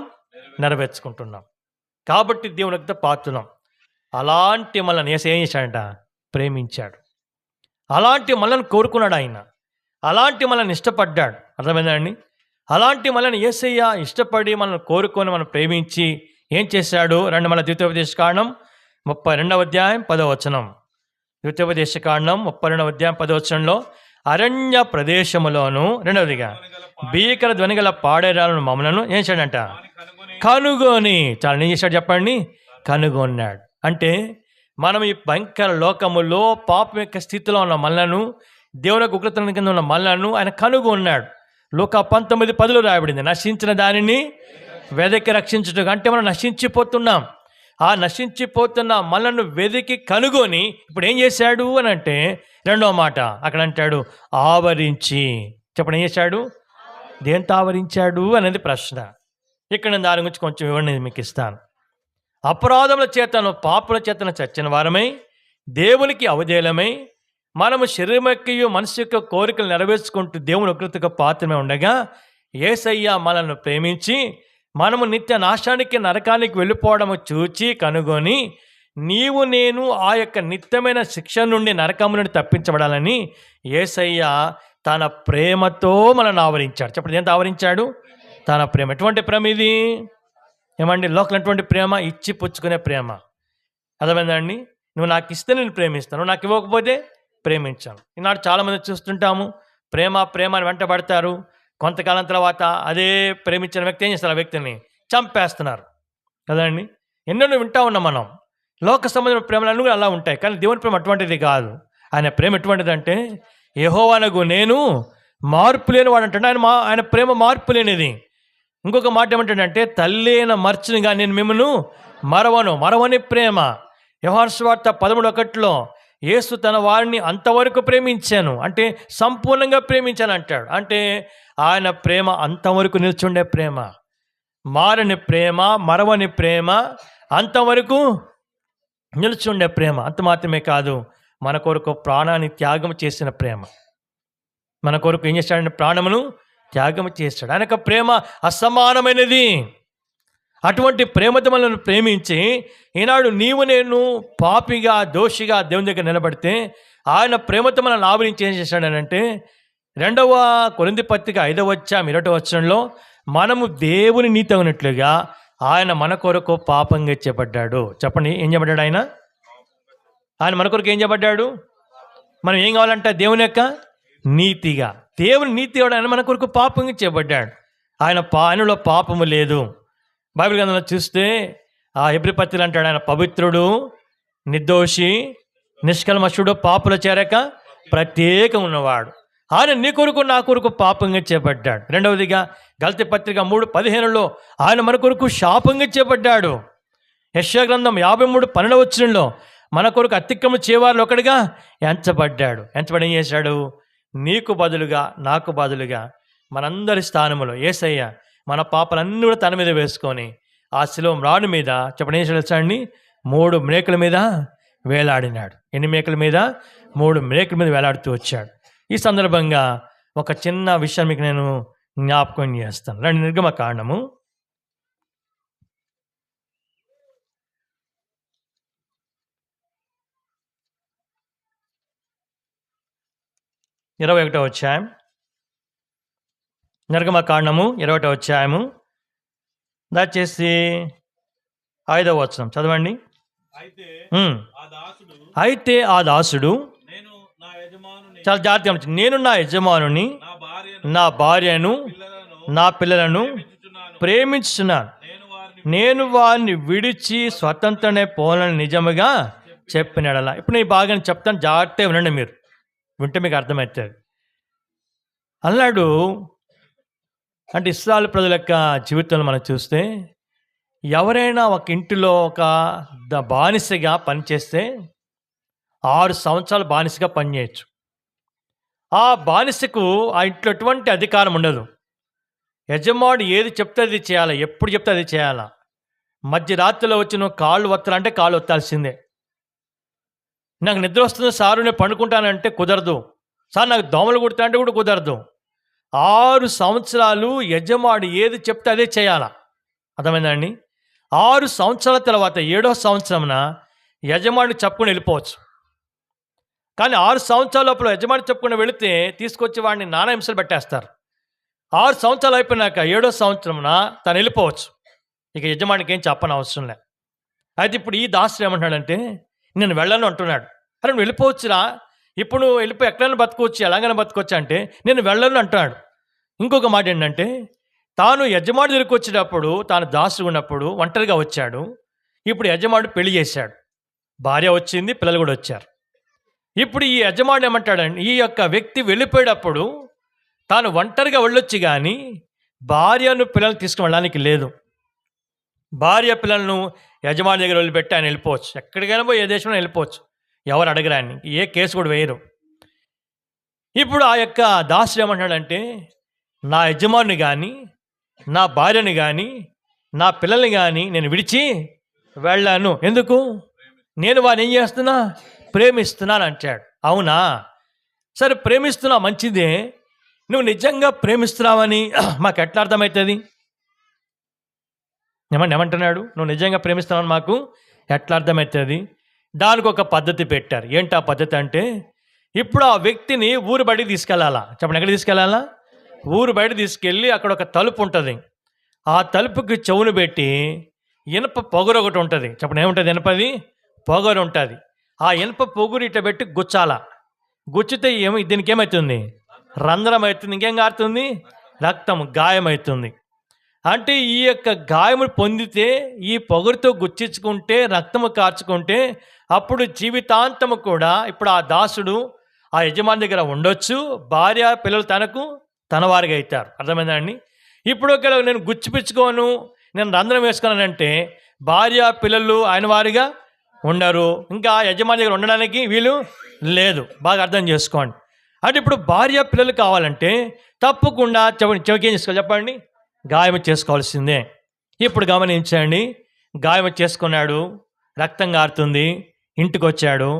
నెరవేర్చుకుంటున్నాం కాబట్టి దేవుని యొక్క పాత్రులం. అలాంటి మనల్ని ఏం చేశాడంట? ప్రేమించాడు. అలాంటి మనల్ని కోరుకున్నాడు ఆయన. అలాంటి మనల్ని ఇష్టపడ్డాడు. అర్థమైందండి? అలాంటి మనల్ని యేసయ్య ఇష్టపడి మనల్ని కోరుకొని మనం ప్రేమించి ఏం చేశాడు? రండి, మన ద్వితీయోపదేశకాండం 32వ అధ్యాయం 10వ వచనం. ద్వితీయోపదేశకాండం 32వ అధ్యాయం 10వ వచనంలో, అరణ్య ప్రదేశములోను, రెండవదిగా భీకర ధ్వనిగల పాడేరాలను మమ్మలను ఏం చేశాడంట? కనుగొని. చాలా ఏం చేశాడు చెప్పండి? కనుగొన్నాడు. అంటే మనం ఈ భయంకర లోకములో పాపం యొక్క స్థితిలో ఉన్న మనలను, దేవుని ఉగ్రత కింద ఉన్న మనలను ఆయన కనుగొన్నాడు. లూకా 19:10 రాయబడింది, నశించిన దానిని వెదకి రక్షించుట. అంటే మనం నశించిపోతున్నాం. ఆ నశించిపోతున్న మనలను వెదికి కనుగొని ఇప్పుడు ఏం చేశాడు అని అంటే, 2వ మాట అక్కడ అంటాడు ఆవరించి. చెప్పండి, ఏం చేశాడు? దేంతో ఆవరించాడు అనేది ప్రశ్న. ఇక్కడ నేను దాని గురించి కొంచెం వివరణ మీకు ఇస్తాను. అపరాధముల చేతను పాపుల చేతను చచ్చిన వారమై దేవునికి అవధేయులమై మనము శరీరం యొక్క మనసు యొక్క కోరికలు నెరవేర్చుకుంటూ దేవుని ఉగ్రతకు పాత్రమే ఉండగా యేసయ్య మనల్ని ప్రేమించి మనము నిత్య నాశానికి నరకానికి వెళ్ళిపోవడము చూచి కనుగొని నీవు నేను ఆ యొక్క నిత్యమైన శిక్ష నుండి నరకము నుండి తప్పించబడాలని యేసయ్య తన ప్రేమతో మనల్ని ఆవరించాడు. చెప్పండి, ఎంత ఆవరించాడు? తన ప్రేమ. ఎటువంటి ప్రేమ ఇది? ఏమండి? లోకల్ ఎటువంటి ప్రేమ? ఇచ్చి పుచ్చుకునే ప్రేమ. అర్థమైందండి? నువ్వు నాకు ఇస్తే నేను ప్రేమిస్తాను, నాకు ఇవ్వకపోతే ప్రేమించాను. ఈనాడు చాలామంది చూస్తుంటాము, ప్రేమ ప్రేమ అని వెంటబడతారు. కొంతకాలం తర్వాత అదే ప్రేమించిన వ్యక్తి ఏం చేస్తారు? ఆ వ్యక్తిని చంపేస్తున్నారు కదండి. ఎన్నెన్నో వింటా ఉన్నాం మనం. లోక సంబంధమైన ప్రేమలన్నీ కూడా అలా ఉంటాయి. కానీ దేవుని ప్రేమ అటువంటిది కాదు. ఆయన ప్రేమ ఎటువంటిది అంటే, యెహోవానగు నేను మార్పు లేని వాడు అంటాడు. ఆయన ప్రేమ మార్పు లేనిది. ఇంకొక మాట ఏమంటాడంటే, తల్లిన మర్చినిగా నేను మిమ్మను మరవని ప్రేమ. యోహాను సువార్త 13:1 యేసు తన వారిని అంతవరకు ప్రేమించాను అంటే సంపూర్ణంగా ప్రేమించాను అంటాడు. అంటే ఆయన ప్రేమ అంతవరకు నిల్చుండే ప్రేమ, మారని ప్రేమ, మరవని ప్రేమ, అంతవరకు నిల్చుండే ప్రేమ. అంత మాత్రమే కాదు, మన కొరకు ప్రాణాన్ని త్యాగం చేసిన ప్రేమ. మన కొరకు ఏం చేశాడంటే ప్రాణమును త్యాగం చేశాడు. ఆయన ప్రేమ అసమానమైనది. అటువంటి ప్రేమతో మనల్ని ప్రేమించి ఈనాడు నీవు నేను పాపిగా దోషిగా దేవుని దగ్గర నిలబడితే ఆయన ప్రేమతో మనల్ని ఆవరించి ఏం చేశాడనంటే 2వ కొరింథీ పత్రిక 5వ అధ్యాయం 20వ వచనంలో మనము దేవుని నీతి అయినట్లుగా ఆయన మన కొరకు పాపంగా చేయబడ్డాడు. చెప్పండి, ఏం చేయబడ్డాడు? ఆయన మన కొరకు ఏం చేయబడ్డాడు? మనం ఏం కావాలంట? దేవుని యొక్క నీతిగా. దేవుని నీతి ఆయన మన కొరకు పాపంగా చేయబడ్డాడు. ఆయనలో పాపము లేదు. బైబిల్ గ్రంథంలో చూస్తే ఆ హెబ్రీ పత్రికలో అంటాడు, ఆయన పవిత్రుడు, నిర్దోషి, నిష్కల్మషుడు, పాపుల చేరక ప్రత్యేకం ఉన్నవాడు. ఆయన నీ కొరకు నా కొరకు పాపంగా చేయబడ్డాడు. రెండవదిగా గలతీ పత్రిక 3:15 ఆయన మన కొరకు శాపంగా చేయబడ్డాడు. యెషయా గ్రంథం 53:12 మన కొరకు అతిక్రమం చేయవారిలో ఒకడిగా ఎంచబడ్డాడు. ఎంచబడి ఏం చేశాడు? నీకు బదులుగా, నాకు బదులుగా మనందరి స్థానంలో యేసయ్య మన పాపలన్నీ కూడా తన మీద వేసుకొని ఆ శిలువ మ్రాను మీద చెప్పండి ఏం చేశాడండి? 3 మేకల మీద వేలాడినాడు. ఎన్ని మేకల మీద? 3 మేకల మీద వేలాడుతూ వచ్చాడు. ఈ సందర్భంగా ఒక చిన్న విషయం మీకు నేను జ్ఞాపకం చేస్తాను. రండి, నిర్గమకాండము 21వ అధ్యాయం. నిర్గమకాండము 21వ అధ్యాయము దయచేసి 5వ వచనం చదవండి. అయితే ఆ దాసుడు చాలా జాగ్రత్తగా గమనించండి. నేను నా యజమానుని, నా భార్యను, నా పిల్లలను ప్రేమించుచున్నాను. నేను వారిని విడిచి స్వతంత్రనే పోలని నిజముగా చెప్పినాడలా. ఇప్పుడు నేను బాగా చెప్తాను, జాగ్రత్తగా వినండి. మీరు వింటే మీకు అర్థమవుతుంది. అన్నాడు అంటే ఇశ్రాయేలు ప్రజల యొక్క జీవితంలో మనం చూస్తే ఎవరైనా ఒక ఇంటిలో ఒక బానిసగా పనిచేస్తే 6 సంవత్సరాలు బానిసగా పనిచేయచ్చు. ఆ బానిసకు ఆ ఇంట్లో ఎటువంటి అధికారం ఉండదు. యజమాని ఏది చెప్తే అది చేయాలి, ఎప్పుడు చెప్తే అది చేయాలా. మధ్యరాత్రిలో వచ్చి నువ్వు కాళ్ళు వత్తాలంటే కాళ్ళు వత్తాల్సిందే. నాకు నిద్ర వస్తుంది సారు, నేను పండుకుంటానంటే కుదరదు. సార్ నాకు దోమలు కుడతా అంటే కూడా కుదరదు. 6 సంవత్సరాలు యజమాని ఏది చెప్తే అదే చేయాలా. అర్థమైందండి? 6 సంవత్సరాల తర్వాత 7వ సంవత్సరంన యజమాని చెప్పుకుని వెళ్ళిపోవచ్చు. కానీ 6 సంవత్సరాల లోపల యజమాని చెప్పుకుని వెళితే తీసుకొచ్చి వాడిని నానా హింసలు పెట్టేస్తారు. 6 సంవత్సరాలు అయిపోయినాక 7వ సంవత్సరంన తను వెళ్ళిపోవచ్చు. ఇక యజమానికి ఏం చెప్పని అవసరం లే. అయితే ఇప్పుడు ఈ దాసుడు ఏమంటున్నాడంటే నేను వెళ్ళను అంటున్నాడు. అరే నువ్వు వెళ్ళిపోవచ్చురా, ఇప్పుడు నువ్వు వెళ్ళిపోయి ఎక్కడైనా బతుకోవచ్చు, ఎలాగైనా బతుకోవచ్చు అంటే నేను వెళ్ళను అంటున్నాడు. ఇంకొక మాట ఏంటంటే తాను యజమాని దగ్గరికి వచ్చేటప్పుడు తాను దాసుడు ఉన్నప్పుడు ఒంటరిగా వచ్చాడు. ఇప్పుడు యజమాని పెళ్లి చేశాడు, భార్య వచ్చింది, పిల్లలు కూడా వచ్చారు. ఇప్పుడు ఈ యజమాని ఏమంటాడండి, ఈ యొక్క వ్యక్తి వెళ్ళిపోయేటప్పుడు తాను ఒంటరిగా వెళ్ళొచ్చు కానీ భార్యను పిల్లలు తీసుకుని వెళ్ళడానికి లేదు. భార్య పిల్లలను యజమాని దగ్గర వదిలిపెట్టి ఆయన వెళ్ళిపోవచ్చు. ఎక్కడికైనా పోయి ఏ దేశంలో వెళ్ళిపోవచ్చు, ఎవరు అడగరాని, ఏ కేసు కూడా వేయరు. ఇప్పుడు ఆ యొక్క దాసుడు ఏమంటాడంటే నా యజమాని కానీ, నా భార్యని కానీ, నా పిల్లల్ని కానీ నేను విడిచి వెళ్ళాను. ఎందుకు? నేను వారిని ఏం చేస్తున్నా? ప్రేమిస్తున్నాను అంటాడు. అవునా, సరే ప్రేమిస్తున్నా మంచిదే. నువ్వు నిజంగా ప్రేమిస్తున్నావని మాకు ఎట్లా అర్థమవుతుంది? ఏమంటున్నాడు? నువ్వు నిజంగా ప్రేమిస్తున్నావని మాకు ఎట్లా అర్థమవుతుంది? దానికి ఒక పద్ధతి పెట్టారు. ఏంటి ఆ పద్ధతి అంటే ఇప్పుడు ఆ వ్యక్తిని ఊరు బయటికి తీసుకెళ్ళాలా. చెప్పండి, ఎక్కడ తీసుకెళ్ళాలా? ఊరు బయట తీసుకెళ్ళి అక్కడ ఒక తలుపు ఉంటుంది. ఆ తలుపుకి చెవును పెట్టి ఇనప పొగరు ఒకటి ఉంటుంది. చెప్పండి, ఏముంటుంది? ఇనపది పొగరు ఉంటుంది. ఆ ఇనప పొగురు ఇట్లా పెట్టి గుచ్చాలా. గుచ్చితే దీనికి ఏమవుతుంది? రంధ్రం అవుతుంది. ఇంకేం కారుతుంది? రక్తం, గాయమవుతుంది. అంటే ఈ యొక్క గాయము పొందితే ఈ పొగరుతో గుచ్చించుకుంటే రక్తము కార్చుకుంటే అప్పుడు జీవితాంతము కూడా ఇప్పుడు ఆ దాసుడు ఆ యజమాని దగ్గర ఉండొచ్చు, భార్య పిల్లలు తన వారిగా అవుతారు. అర్థమైందండి? ఇప్పుడు ఒకవేళ నేను గుచ్చిపించుకోను, నేను రంధ్రం వేసుకున్నానంటే భార్య పిల్లలు ఆయన వారిగా ఉండరు, ఇంకా యజమాని దగ్గర ఉండడానికి వీలు లేదు. బాగా అర్థం చేసుకోండి. అంటే ఇప్పుడు భార్య పిల్లలు కావాలంటే తప్పకుండా చెవికి ఏం చేసుకోవాలి చెప్పండి? గాయం చేసుకోవాల్సిందే. ఇప్పుడు గమనించండి, గాయం చేసుకున్నాడు, రక్తం కారుతుంది, ఇంటికి వచ్చాడు.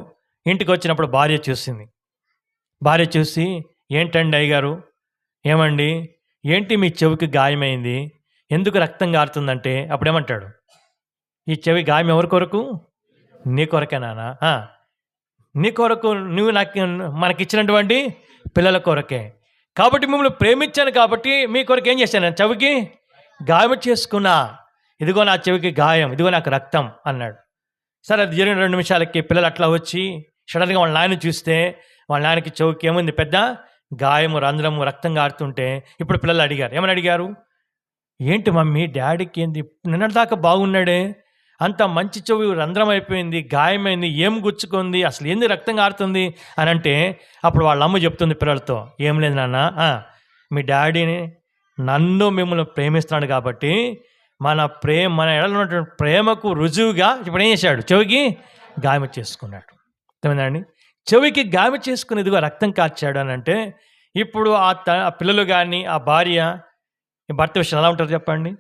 ఇంటికి వచ్చినప్పుడు భార్య చూసింది. భార్య చూసి ఏంటండి అయ్యగారు, ఏమండి ఏంటి మీ చెవికి గాయమైంది, ఎందుకు రక్తం కారుతుందంటే అప్పుడు ఏమంటాడు? ఈ చెవి గాయం ఎవరి కొరకు? నీ కొరకే నాన్న, నీ కొరకు, నువ్వు మనకిచ్చినటువంటి పిల్లల కొరకే. కాబట్టి మిమ్మల్ని ప్రేమించాను కాబట్టి మీ కొరకు ఏం చేశాను? చెవికి గాయం చేసుకున్నా, ఇదిగో నా చెవికి గాయం, ఇదిగో నాకు రక్తం అన్నాడు. సరే అది జరిగిన 2 నిమిషాలకి పిల్లలు అట్లా వచ్చి సడన్గా వాళ్ళ నాయన చూస్తే వాళ్ళ నాన్నకి చెవికి ఏముంది, పెద్ద గాయము, రంధ్రము, రక్తం కారుతుంటే ఇప్పుడు పిల్లలు అడిగారు, ఏమని అడిగారు, ఏంటి మమ్మీ డాడీకి ఏంది, నిన్నటిదాకా బాగున్నాడే, అంత మంచి చెవి రంధ్రం అయిపోయింది, గాయమైంది, ఏం గుచ్చుకుంది, అసలు ఏంది రక్తం కారుతుంది అని అంటే అప్పుడు వాళ్ళ అమ్మ చెప్తుంది పిల్లలతో, ఏం లేదు నాన్న, మీ డాడీని నన్ను మిమ్మల్ని ప్రేమిస్తున్నాడు కాబట్టి మన ఎడలో ఉన్నటువంటి ప్రేమకు రుజువుగా ఇప్పుడు ఏం చేశాడు, చెవికి గాయం చేసుకున్నాడు. అర్థమైందండి? చెవికి గాయం చేసుకుని ఇదిగో రక్తం కార్చాడు అని అంటే ఇప్పుడు ఆ పిల్లలు కానీ ఆ భార్య, ఈ భర్త విషయం ఎలా ఉంటారు చెప్పండి.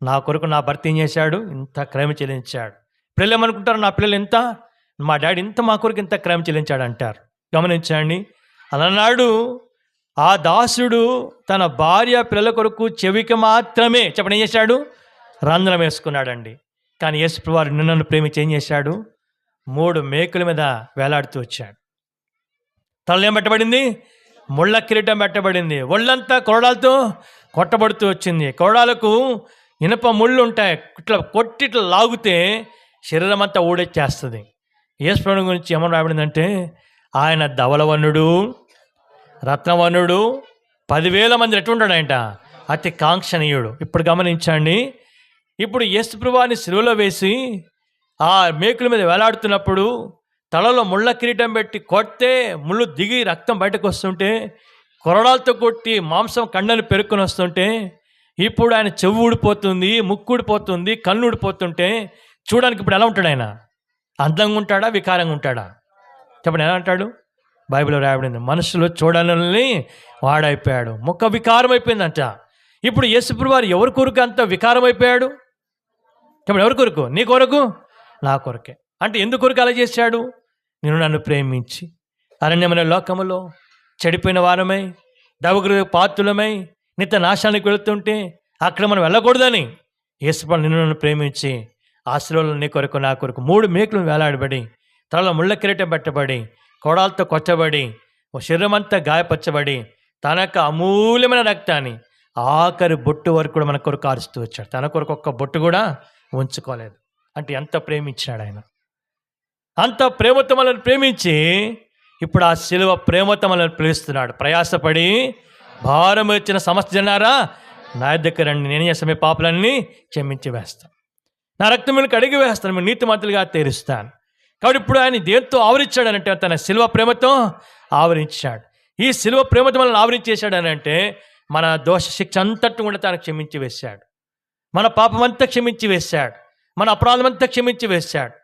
నా కొరకు నా భర్త ఏం చేశాడు, ఇంత క్రయం చెల్లించాడు. పిల్లలు ఏమనుకుంటారు, నా పిల్లలు ఇంత, మా డాడీ ఇంత మా కొరకు ఇంత క్రయం చెల్లించాడు అంటారు. గమనించండి. అలానాడు ఆ దాసుడు తన భార్య పిల్లల కొరకు చెవికి మాత్రమే చెప్పండి ఏం చేశాడు, రంధ్రం వేసుకున్నాడండి. కానీ యేసు వారు నిన్ను ప్రేమించి ఏం చేశాడు, 3 మేకుల మీద వేలాడుతూ వచ్చాడు. తలలో ఏం పెట్టబడింది, ముళ్ళ కిరీటం పెట్టబడింది. ఒళ్ళంతా కొరడాలతో కొట్టబడుతూ వచ్చింది. కొరడాలకు ఇనుప ముళ్ళు ఉంటాయి, ఇట్లా కొట్టి ఇట్లా లాగితే శరీరం అంతా ఊడెచ్చేస్తుంది. యేసు ప్రభువు గురించి ఏమని రాబడిందంటే ఆయన ధవలవన్నుడు, రత్నవన్నుడు, 10,000 మంది ఎట్లుంటాడంట, అతి కాంక్షణీయుడు. ఇప్పుడు గమనించండి. ఇప్పుడు యేసు ప్రభువుని సిలువలో వేసి ఆ మేకుల మీద వేలాడుతున్నప్పుడు తలలో ముళ్ళ కిరీటం పెట్టి కొడితే ముళ్ళు దిగి రక్తం బయటకు వస్తుంటే, కొరడాలతో కొట్టి మాంసం కండని పెరుక్కొని వస్తుంటే, ఇప్పుడు ఆయన చెవు ఊడిపోతుంది, ముక్కు ఊడిపోతుంది, కన్ను ఊడిపోతుంటే చూడడానికి ఇప్పుడు ఎలా ఉంటాడు, ఆయన అందంగా ఉంటాడా, వికారంగా ఉంటాడా చెప్పండి, ఎలా అంటాడు. బైబిల్లో రాయబడింది, మనుషులు చూడాలని వాడైపోయాడు, ముఖ వికారం అయిపోయిందంట. ఇప్పుడు యేసుప్రభువు వారు ఎవరి కొరకు అంత వికారం అయిపోయాడు చెప్పండి, ఎవరి కొరకు, నీ కొరకు, నా కొరకే. అంటే ఎందుకు కొరకు అలా చేశాడు, నేను నన్ను ప్రేమించి అరణ్యమైన లోకములో చెడిపోయిన వారమై దవగురు పాత్రులమై నిత్య నాశానికి వెళుతుంటే అక్కడ మనం వెళ్ళకూడదని యేసుప్రభువు నిన్ను నన్ను ప్రేమించి ఆశీర్వాదాలు నీ కొరకు నా కొరకు 3 మేకులు వేలాడబడి తలలో ముళ్ళ కిరీటం పెట్టబడి కోడాలతో కొచ్చబడి శరీరం అంతా గాయపరచబడి తన యొక్క అమూల్యమైన రక్తాన్ని ఆఖరి బొట్టు వరకు కూడా మన కొరకు కారుస్తూ వచ్చాడు. తన కొరకు ఒక్క బొట్టు కూడా ఉంచుకోలేదు. అంటే ఎంత ప్రేమించాడు ఆయన, అంత ప్రేమతో మనల్ని ప్రేమించి ఇప్పుడు ఆ శిలువ ప్రేమతో మనల్ని పిలుస్తున్నాడు. ప్రయాసపడి భారం వచ్చిన సమస్త జనారా నా దగ్గర రండి, నేను చేస్తాను, మీ పాపలన్నీ క్షమించి వేస్తాను, నా రక్తం మీకు అడిగి వేస్తాను, మీ నీతిమంతులుగా తీరుస్తాను. కాబట్టి ఇప్పుడు ఆయన దేంతో ఆవరించాడనంటే తన శిలువ ప్రేమతో ఆవరించాడు. ఈ శిలువ ప్రేమతో మనల్ని ఆవరించేశాడు అని అంటే మన దోష శిక్ష అంతట్టు కూడా తనకు క్షమించి వేశాడు, మన పాపం అంతా క్షమించి వేశాడు, మన అపరాధం అంతా క్షమించి వేశాడు.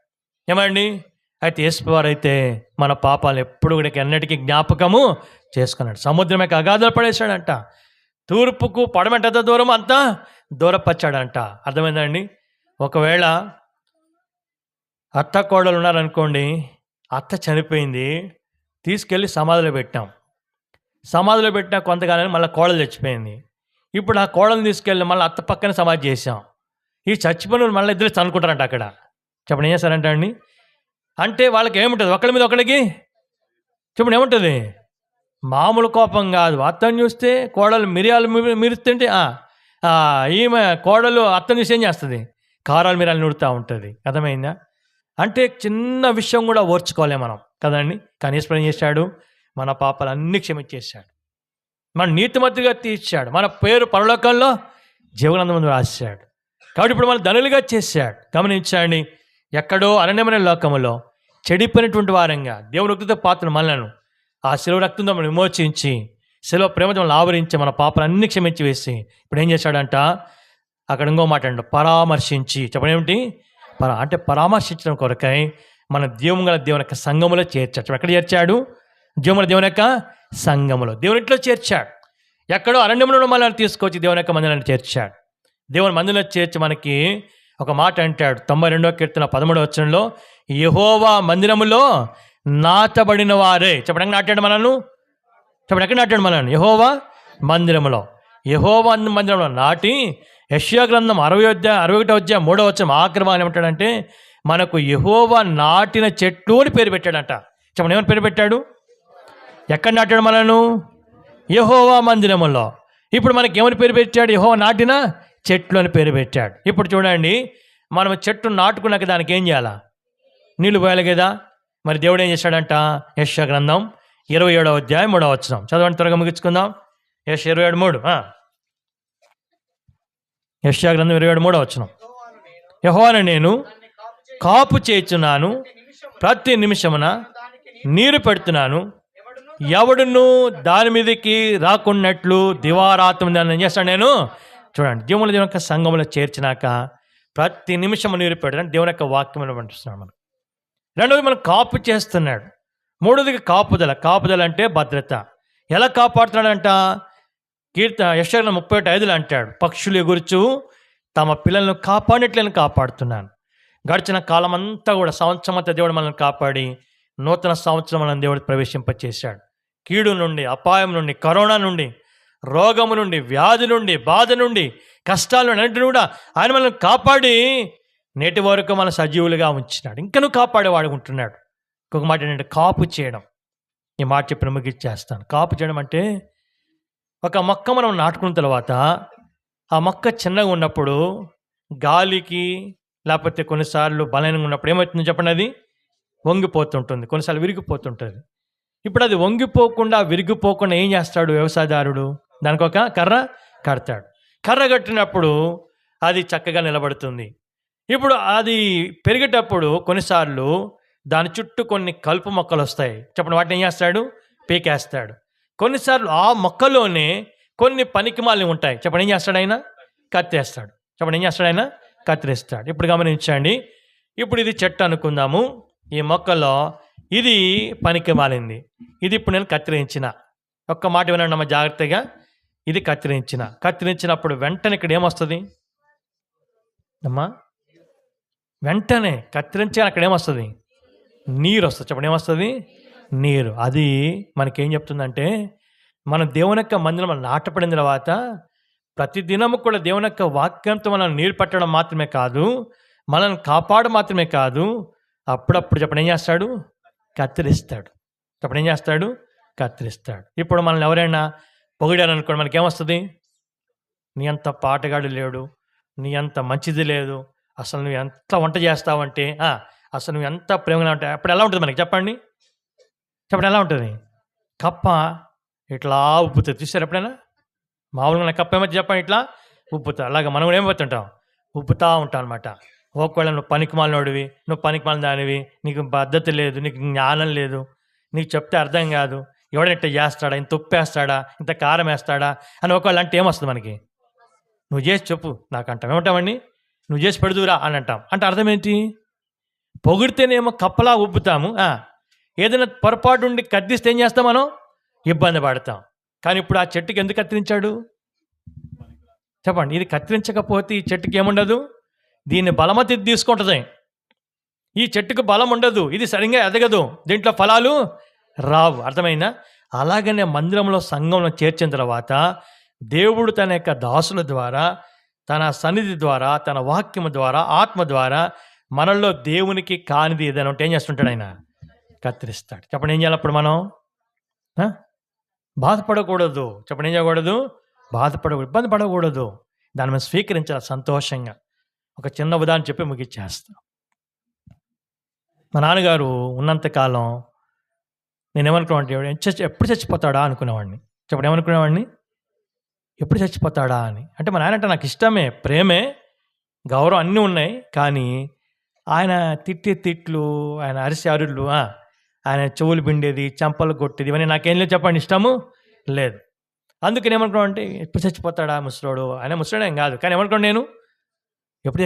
ఏమండి? అయితే యేసువారు అయితే మన పాపాలు ఎప్పుడు కూడా ఎన్నటికీ జ్ఞాపకము చేసుకున్నాడు. సముద్రమే అగాధాలు పడేశాడంట, తూర్పుకు పడమంట దూరం అంతా దూరపచ్చాడంట. అర్థమైందండి? ఒకవేళ అత్త కోడలు ఉన్నారనుకోండి, అత్త చనిపోయింది, తీసుకెళ్ళి సమాధిలో పెట్టాం, సమాధిలో పెట్టిన కొంతకాలం మళ్ళీ కోడలు చచ్చిపోయింది. ఇప్పుడు ఆ కోడలు తీసుకెళ్ళి మళ్ళీ అత్త పక్కన సమాధి చేసాం. ఈ చచ్చిపోయిన మళ్ళీ ఇద్దరు చనుకుంటారంట అక్కడ. చెప్పండి ఏం చేస్తారంట అండి? అంటే వాళ్ళకి ఏముంటుంది, ఒకళ్ళ మీద ఒకళ్ళకి చెప్పండి ఏముంటుంది, మామూలు కోపం కాదు. అత్తని చూస్తే కోడలు మిరియాలు మిరుస్తుంటే ఈమె కోడలు అత్తని చూసి ఏం చేస్తుంది, కారాలు మిరియాలు నూడుతూ ఉంటుంది. అర్థమైందా? అంటే చిన్న విషయం కూడా ఓర్చుకోలేం మనం కదండి. కానీ యేసు ఏం చేశాడు, మన పాపాలన్నీ క్షమించేశాడు, మన నీతిమంతులుగా తీర్చాడు, మన పేరు పరలోకంలో జీవనందమందు రాశాడు. కాబట్టి ఇప్పుడు మనం ధనులుగా చేశాడు. గమనించండి, ఎక్కడో అరణ్యమైన లోకములో చెడిపోయినటువంటి వారంగా దేవుని ఉగ్రత పాత్రను మనలను ఆ శిలువ రక్తంతో మనం విమోచించి శిలువ ప్రేమతో మనం ఆవరించి మన పాపాలన్నీ క్షమించి వేసి ఇప్పుడు ఏం చేశాడంట, అక్కడ ఇంకో మాట అంట, పరామర్శించి. చెప్పడం ఏమిటి? అంటే పరామర్శించడం కొరకై మన దేవుని యొక్క సంఘములో చేర్చాడు. ఎక్కడ చేర్చాడు? దేవుని యొక్క సంఘములో, దేవుని ఇంట్లో చేర్చాడు. ఎక్కడో అరణ్యంలో మనల్ని తీసుకొచ్చి దేవుని యొక్క మందిరాన్ని చేర్చాడు. దేవుని మందిరంలో చేర్చి మనకి ఒక మాట అంటాడు 92వ కీర్తన 13వ వచనంలో, యెహోవా మందిరములో నాటబడిన వారే. చెప్పడానికి నాటాడు మనల్ని, చెప్పండి ఎక్కడ నాటాడు మనల్ని? యెహోవా మందిరములో. యెహోవా మందిరంలో నాటి యెషయా గ్రంథం 61వ అధ్యాయం 3వ వచనం ఆఖరి భాగం ఏమంటాడంటే మనకు యెహోవా నాటిన చెట్టు అని పేరు పెట్టాడంట. చెప్పండి ఏమని పేరు పెట్టాడు? ఎక్కడ నాటాడు మనను? యెహోవా మందిరములో. ఇప్పుడు మనకి ఏమని పేరు పెట్టాడు? యెహోవా నాటిన చెట్లు అని పేరు పెట్టాడు. ఇప్పుడు చూడండి, మనం చెట్టు నాటుకున్నాక దానికి ఏం చేయాలా? నీళ్ళు పోయాలి కదా. మరి దేవుడు ఏం చేశాడంట? యెషయా గ్రంథం 27వ అధ్యాయం 3వ వచనం చదవండి, త్వరగా ముగించుకుందాం. యెషయా 27:3. యెషయా గ్రంథం 27:3 వచనం. యెహోవాను నేను కాపు చేయుచున్నాను, ప్రతి నిమిషమున నీరు పెడుతున్నాను, ఎవడును దాని మీదకి రాకున్నట్లు దివారాత్మ దాన్ని ఏం చేస్తాను నేను. చూడండి, దేవుని యొక్క సంఘంలో చేర్చినాక ప్రతి నిమిషం నీరు పెట్టడం దేవుని యొక్క వాక్యం పంపిస్తున్నాడు మనం. రెండవది మనం కాపు చేస్తున్నాడు. మూడవదిగా కాపుదల అంటే భద్రత. ఎలా కాపాడుతున్నాడంట? యెషయా 31:5 అంటాడు, పక్షులు ఎగురుచు తమ పిల్లలను కాపాడినట్లని కాపాడుతున్నాను. గడిచిన కాలం అంతా కూడా సంవత్సరం అంతా దేవుడు మనల్ని కాపాడి నూతన సంవత్సరం మనల్ని దేవుడు ప్రవేశింపచేశాడు. కీడు నుండి, అపాయం నుండి, కరోనా నుండి, రోగము నుండి, వ్యాధి నుండి, బాధ నుండి, కష్టాల నుండి అన్నింటినీ కూడా ఆయన మనల్ని కాపాడి నేటి వరకు మన సజీవులుగా ఉంచినాడు. ఇంకనూ కాపాడేవాడు ఉంటున్నాడు. ఇంకొక మాట ఏంటంటే కాపు చేయడం. ఈ మాట చెప్పిన ముగిచ్చేస్తాను. కాపు చేయడం అంటే ఒక మొక్క మనం నాటుకున్న తర్వాత ఆ మొక్క చిన్నగా ఉన్నప్పుడు గాలికి లేకపోతే కొన్నిసార్లు బలహీనంగా ఉన్నప్పుడు ఏమవుతుందో చెప్పండి, అది వంగిపోతుంటుంది, కొన్నిసార్లు విరిగిపోతుంటుంది. ఇప్పుడు అది వంగిపోకుండా విరిగిపోకుండా ఏం చేస్తాడు వ్యవసాయదారుడు? దానికి ఒక కర్ర కడతాడు. కర్ర కట్టినప్పుడు అది చక్కగా నిలబడుతుంది. ఇప్పుడు అది పెరిగేటప్పుడు కొన్నిసార్లు దాని చుట్టూ కొన్ని కలుపు మొక్కలు వస్తాయి. చెప్పండి, వాటిని ఏం చేస్తాడు? పీకేస్తాడు. కొన్నిసార్లు ఆ మొక్కలోనే కొన్ని పనికిమాలినవి ఉంటాయి. చెప్పండి, ఏం చేస్తాడు ఆయన? కత్తేస్తాడు. చెప్పండి, ఏం చేస్తాడు ఆయన? కత్తిరిస్తాడు. ఇప్పుడు గమనించండి, ఇప్పుడు ఇది చెట్టు అనుకుందాము. ఈ మొక్కలో ఇది పనికి మాలింది. ఇది ఇప్పుడు నేను కత్తిరించిన. ఒక్క మాట వినండి అమ్మ జాగ్రత్తగా. ఇది కత్తిరించినప్పుడు వెంటనే ఇక్కడ ఏమొస్తుంది అమ్మా? వెంటనే కత్తిరించాలి, అక్కడ ఏమొస్తుంది? నీరు వస్తుంది. చెప్పండి, ఏమొస్తుంది? నీరు. అది మనకేం చెప్తుందంటే, మనం దేవుని యొక్క మందిరం మనం నాటపడిన తర్వాత ప్రతిదినము కూడా దేవుని యొక్క వాక్యంతో మనం నీరు పెట్టడం మాత్రమే కాదు, మనల్ని కాపాడు మాత్రమే కాదు, అప్పుడప్పుడు చెప్పండి ఏం చేస్తాడు? కత్తిరిస్తాడు. చెప్పండి, ఏం చేస్తాడు? కత్తిరిస్తాడు. ఇప్పుడు మనల్ని ఎవరైనా పొగిడారు అనుకోండి, మనకేమొస్తుంది? నీ అంత పాటగాడు లేడు, నీ అంత మంచిది లేదు, అసలు నువ్వు ఎంత వంట చేస్తావంటే, అసలు నువ్వు ఎంత ప్రేమగా ఉంటావు. అప్పుడు ఎలా ఉంటుంది మనకి? చెప్పండి ఎలా ఉంటుంది? కప్ప ఇట్లా ఉప్పుతుంది. చూసారు ఎప్పుడైనా? మామూలుగా కప్ప ఏమో చెప్పండి, ఇట్లా ఉప్పుతా. అలాగా మనం కూడా ఏమైపోతుంటాం? ఉప్పుతా ఉంటాం అనమాట. ఒకవేళ నువ్వు పనికిమాలినోడివి, నువ్వు పనికిమాలిన దానివి, నీకు పద్ధతి లేదు, నీకు జ్ఞానం లేదు, నీకు చెప్తే అర్థం కాదు, ఎవడైనా ఇట్లా చేస్తాడా, ఇంత ఉప్పు వేస్తాడా, ఇంత కారం వేస్తాడా అని ఒకవేళ అంటే ఏమొస్తుంది మనకి? నువ్వు చేసి చెప్పు నాకు అంటాం. ఏమంటామండి? నువ్వు చేసి పెడుదురా అని అంటాం. అంటే అర్థం ఏంటి? పొగిడితేనేమో కప్పలా ఉబ్బుతాము, ఏదైనా పొరపాటు ఉండి కత్తిస్తే ఏం చేస్తాం మనం? ఇబ్బంది పడతాం. కానీ ఇప్పుడు ఆ చెట్టుకి ఎందుకు కత్తిరించాడు? చెప్పండి. ఇది కత్తిరించకపోతే ఈ చెట్టుకి ఏముండదు? దీన్ని బలమతి తీసుకుంటుంది. ఈ చెట్టుకు బలం ఉండదు, ఇది సరిగ్గా ఎదగదు, దీంట్లో ఫలాలు రావు. అర్థమైందా? అలాగనే మందిరంలో సంఘంలో చేర్చిన తర్వాత దేవుడు తన యొక్క దాసుల ద్వారా, తన సన్నిధి ద్వారా, తన వాక్యము ద్వారా, ఆత్మ ద్వారా మనల్లో దేవునికి కానిది ఏదైనా ఉంటే ఏం చేస్తుంటాడు? ఆయన కత్తిరిస్తాడు. చెప్పండి, ఏం చేయాలి అప్పుడు మనం? బాధపడకూడదు. చెప్పండి, ఏం చేయకూడదు? బాధపడకూడదు, ఇబ్బంది పడకూడదు. దాన్ని మనం స్వీకరించాలి సంతోషంగా. ఒక చిన్న ఉదాహరణ చెప్పి ముగిచ్చేస్తాం. మా నాన్నగారు ఉన్నంతకాలం నేనేమనుకున్నాను, ఎప్పుడు చచ్చిపోతాడా అనుకునేవాడిని. చెప్పండి, ఏమనుకునేవాడిని? ఎప్పుడు చచ్చిపోతాడా అని. అంటే మా నాన్న అంటే నాకు ఇష్టమే, ప్రేమే, గౌరవం అన్నీ ఉన్నాయి. కానీ ఆయన తిట్టే తిట్లు, ఆయన అరిసే అరుళ్ళు, ఆయన చెవులు పిండేది, చెంపలు కొట్టేది, ఇవన్నీ నాకేం లేదు. చెప్పండి, ఇష్టము లేదు. అందుకని ఏమనుకున్నాను అంటే, ఎప్పుడు చచ్చిపోతాడా ముసలోడు. ఆయన ముసలోడు ఏం కాదు, కానీ ఏమనుకున్నాను నేను, ఎప్పుడు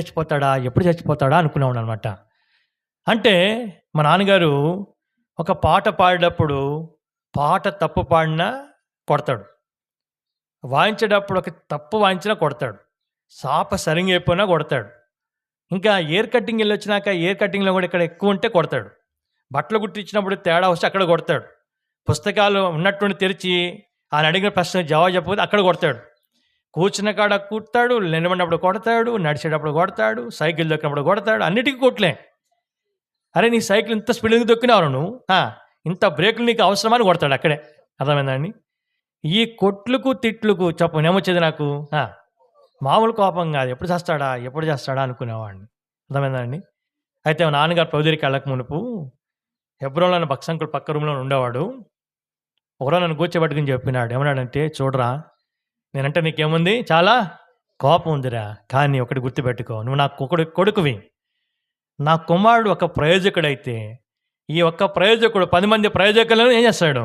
చచ్చిపోతాడా అనుకునేవాడు అనమాట. అంటే మా నాన్నగారు ఒక పాట పాడేటప్పుడు పాట తప్పు పాడినా కొడతాడు, వాయించేటప్పుడు ఒక తప్పు వాయించినా కొడతాడు, సాప సరిగ్గా అయిపోయినా కొడతాడు. ఇంకా ఎయిర్ కటింగ్ వెళ్ళి వచ్చినాక ఎయిర్ కటింగ్లో కూడా ఇక్కడ ఎక్కువ ఉంటే కొడతాడు. బట్టలు కుట్టించినప్పుడు తేడా వస్తే అక్కడ కొడతాడు. పుస్తకాలు ఉన్నట్టుండి తెరిచి ఆయన అడిగిన ప్రశ్నకు జవాబు చెప్పకపోతే అక్కడ కొడతాడు. కూర్చున్న కాడ కుడతాడు, నిలబడినప్పుడు కొడతాడు, నడిచేటప్పుడు కొడతాడు, సైకిల్ దొక్కినప్పుడు కొడతాడు, అన్నిటికీ కొట్లే. అరే నీ సైకిల్ ఇంత స్పీడ్గా దొక్కినావు నువ్వు, ఇంత బ్రేకులు నీకు అవసరమని కొడతాడు అక్కడే. అర్థమైందండి? ఈ కొట్లకు తిట్లకు ఏమొచ్చేది నాకు? మామూలు కోపం కాదు, ఎప్పుడు చేస్తాడా అనుకునేవాడిని. అర్థమైందండి? అయితే మా నాన్నగారు ప్రభుదరికి వెళ్ళక మునుపు హెబ్రోన్లోని భక్సంకులు పక్క రూమ్లో ఉండేవాడు. ఒకరోజు నన్ను కూర్చోబెట్టుకుని చెప్పినాడు, ఏమన్నాడంటే, చూడరా నేనంటే నీకేముంది, చాలా కోపం ఉందిరా, కానీ ఒకటి గుర్తుపెట్టుకో, నువ్వు నా కొడుకువి. నా కుమారుడు ఒక ప్రయోజకుడైతే ఈ ఒక్క ప్రయోజకుడు 10 మంది ప్రయోజకులను ఏం చేస్తాడు,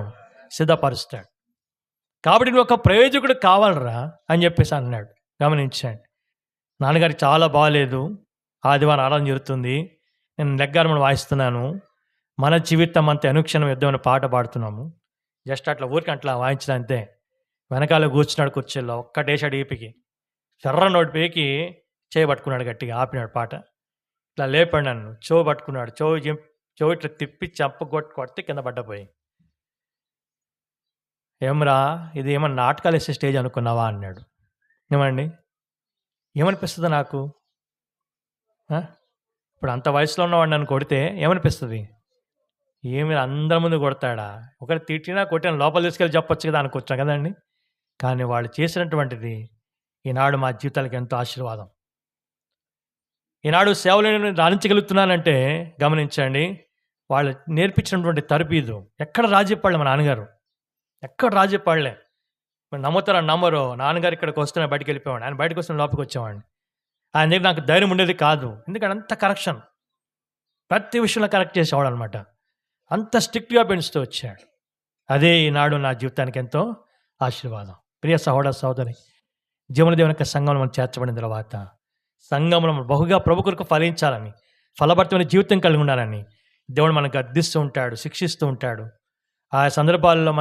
సిద్ధపరుస్తాడు. కాబట్టి నువ్వు ఒక ప్రయోజకుడు కావాలరా అని చెప్పేసి అన్నాడు. గమనించండి, నాన్నగారికి చాలా బాగాలేదు, ఆదివారం ఆరాధన జరుగుతుంది, నేను లెగ్గారమని వాయిస్తున్నాను, మన జీవితం అంతే అనుక్షణం యుద్ధమైన పాట పాడుతున్నాము. జస్ట్ అట్లా ఊరికి అట్లా వాయించిన అంతే. వెనకాల కూర్చున్నాడు కుర్చీలో, ఒక్కటేసాడు ఈపికి, చర్ర నోటి పీకి చేయబట్టుకున్నాడు, గట్టిగా ఆపినాడు పాట. ఇట్లా లేపాడు నన్ను, చెవు పట్టుకున్నాడు, చెవు ఇట్లా తిప్పి చంప కొట్టి కింద పడ్డపోయి. ఏమరా ఇది ఏమన్నా నాటకాలు వేసే స్టేజ్ అనుకున్నావా అన్నాడు. ఏమండి, ఏమనిపిస్తుంది నాకు? ఇప్పుడు అంత వయసులో ఉన్నవాడు నన్ను కొడితే ఏమనిపిస్తుంది? ఏమి అందరి ముందు కొడతాడా? ఒకటి తిట్టినా కొట్టిన లోపల తీసుకెళ్ళి చెప్పొచ్చు కదా అనుకోవచ్చు కదండి. కానీ వాళ్ళు చేసినటువంటిది ఈనాడు మా జీవితాలకు ఎంతో ఆశీర్వాదం. ఈనాడు సేవలను రాణించగలుగుతున్నానంటే గమనించండి, వాళ్ళు నేర్పించినటువంటి తరబీదు. ఎక్కడ రాజీ పడలే మా నాన్నగారు, ఎక్కడ రాజీ పడలే. మీరు నమ్ముతారా నమ్మరు, నాన్నగారు ఇక్కడికి వస్తున్నా బయటికి వెళ్ళిపోయాడు, ఆయన బయటకు వస్తున్న లోపలికి వచ్చేవాడిని. ఆయన దగ్గర నాకు ధైర్యం ఉండేది కాదు, ఎందుకంటే అంత కరెక్షన్, ప్రతి విషయంలో కరెక్ట్ చేసేవాడు అనమాట. అంత స్ట్రిక్ట్గా పెంచుతూ వచ్చాడు. అదే ఈనాడు నా జీవితానికి ఎంతో ఆశీర్వాదం. ప్రియ సహోదర సహోదరి, జీవన దేవుని యొక్క సంఘంలో మనం చేర్చబడిన తర్వాత సంఘంలో మనం బహుగా ప్రభు కొరకు ఫలించాలని, ఫలభరితమైన జీవితం కలిగి ఉండాలని దేవుడు మనకు గద్దిస్తూ ఉంటాడు, శిక్షిస్తూ ఉంటాడు. ఆ సందర్భాల్లో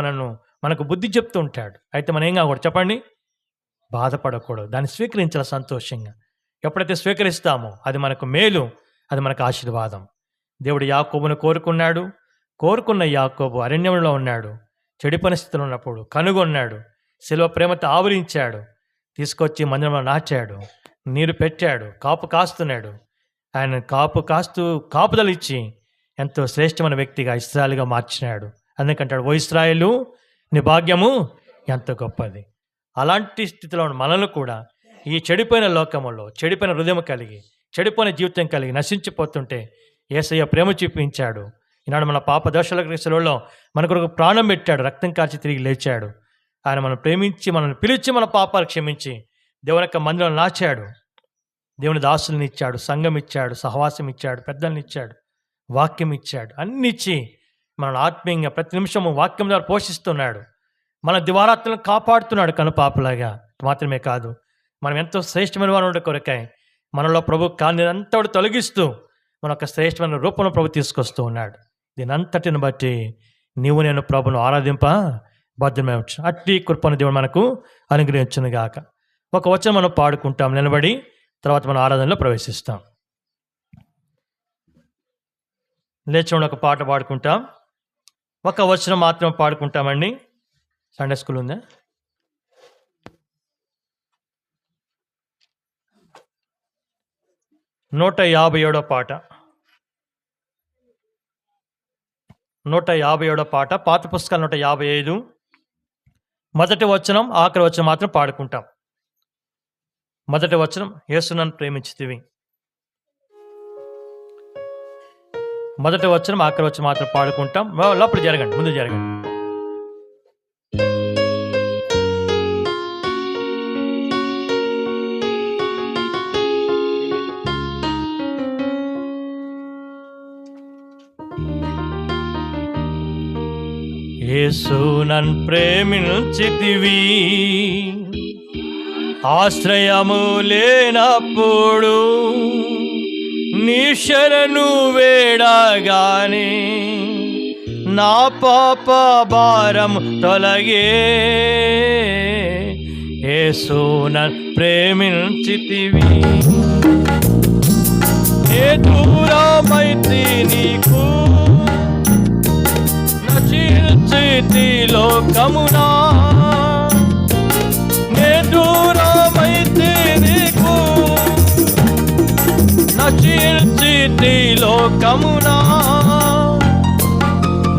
మనకు బుద్ధి చెప్తూ ఉంటాడు. అయితే మనం ఏం కాకూడదు చెప్పండి, బాధపడకూడదు, దాన్ని స్వీకరించాలి సంతోషంగా. ఎప్పుడైతే స్వీకరిస్తామో అది మనకు మేలు, అది మనకు ఆశీర్వాదం. దేవుడు యాకోబును కోరుకున్న యాకోబు అరణ్యంలో ఉన్నాడు, చెడు పరిస్థితులు ఉన్నప్పుడు కనుగొన్నాడు, శిలువ ప్రేమతో ఆవరించాడు, తీసుకొచ్చి మందిరంలో నాచాడు, నీరు పెట్టాడు, కాపు కాస్తున్నాడు. ఆయన కాపుదలు ఇచ్చి ఎంతో శ్రేష్టమైన వ్యక్తిగా ఇశ్రాయేలుగా మార్చినాడు. అందుకంటాడు, ఓ ఇశ్రాయేలు నీ భాగ్యము ఎంత గొప్పది. అలాంటి స్థితిలో మనల్ని కూడా ఈ చెడిపోయిన లోకములో చెడిపోయిన హృదయం కలిగి, చెడిపోయిన జీవితం కలిగి నశించిపోతుంటే యేసయ్య ప్రేమ చూపించాడు. ఈనాడు మన పాప దోషాల సెలవులో మన కొరకు ప్రాణం పెట్టాడు, రక్తం కార్చి తిరిగి లేచాడు. ఆయన మనం ప్రేమించి, మనల్ని పిలిచి, మన పాపాలు క్షమించి దేవుని యొక్క మందిరంలో నాచాడు. దేవుని దాసుల్ని ఇచ్చాడు, సంఘం ఇచ్చాడు, సహవాసం ఇచ్చాడు, పెద్దల్ని ఇచ్చాడు, వాక్యం ఇచ్చాడు, అన్ని ఇచ్చి మనల్ని ఆత్మీయంగా ప్రతి నిమిషము వాక్యం ద్వారా పోషిస్తున్నాడు. మన దివారాత్మలను కాపాడుతున్నాడు కనుపాపలాగా. మాత్రమే కాదు, మనం ఎంతో శ్రేష్టమైన వారి కొరకై మనలో ప్రభు కానిదంతా తొలగిస్తూ మన యొక్క శ్రేష్టమైన రూపంలో ప్రభు తీసుకొస్తూ ఉన్నాడు. దీనంతటిని బట్టి నీవు నేను ప్రభును ఆరాధింప బాధ్యమే వచ్చు. అట్టి కృపను దేవుడు మనకు అనుగ్రహించును గాక. ఒక వచనం మనం పాడుకుంటాం నిలబడి, తర్వాత మనం ఆరాధనలో ప్రవేశిస్తాం. లేచి ఒక పాట పాడుకుంటాం, ఒక వచనం మాత్రం పాడుకుంటామండి. సండే స్కూల్ ఉందా? నూట 57వ పాట, 157వ పాట, పాత పుస్తకాలు 155, మొదటి వచనం ఆఖరి వచనం మాత్రం పాడుకుంటాం. మొదటి వచనం, యేసు నన్ను ప్రేమించితివి. మొదటి వచనం ఆఖరి వచనం మాత్రం పాడుకుంటాం. లోపల జరగండి, ముందు జరగండి. యేసు నన్ను ప్రేమించితివి, ఆశ్రయము లేనప్పుడు నీ శరణు వేడగానే నా పాప భారం తొలగే. యేసు నన్ను ప్రేమించితివి, ఏ దూరమైతే నీకు నశించితి లోకమునా, నే దూరమైతే నీకు నశించితి లోకమునా,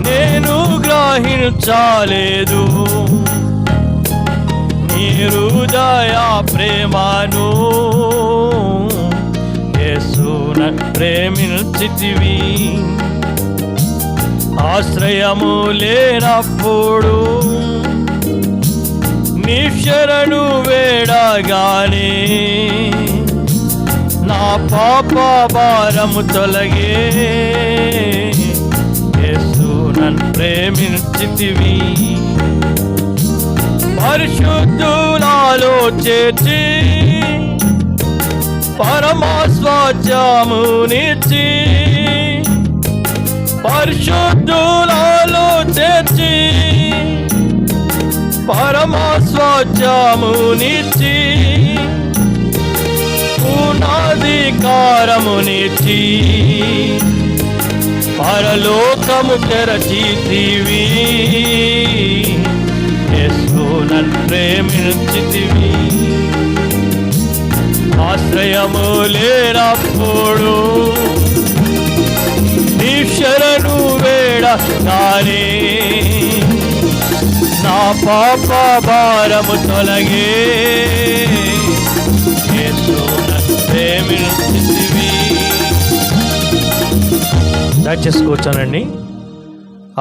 నేను గ్రహించలేదు నీ హృదయ ప్రేమను. యేసు నన్ను ప్రేమించితివి, ఆశ్రయము లేనప్పుడు నీ శరణు వేడగానే నా పాప భారము తొలగే. యేసు నన్ను ప్రేమించితివి, పరిశుద్ధులలో చేర్చి పరమాస్వాచ్యమునిచ్చి, పరిశుద్ధులలో చేర్చి పరమాస్వాచ్యమునిచ్చి, పూర్ణాధికారమునిచ్చి పరలోకము తెరచితివి. యేసు నన్ను ప్రేమించితివి, ఆశ్రయము లేనప్పుడు నీ శరణు వేడగానే నా పాప భారము తొలగే. యేసు నన్ను ప్రేమించితివి. దయచేసి కూర్చోనండి,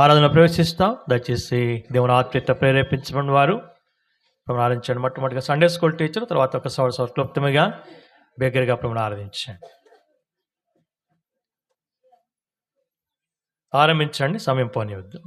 ఆరాధన ప్రవేశిస్తాం. దయచేసి దేవుని ఆత్మీయత ప్రేరేపించబడిన వారు ఆరాధించండి. మొట్టమొదటిగా సండే స్కూల్ టీచర్, తర్వాత ఒక సంవత్సరం క్లుప్తముగా బిగ్గరగా ప్రభుని ఆరాధించండి. ఆరంభించండి, సమయం పోనివద్దు.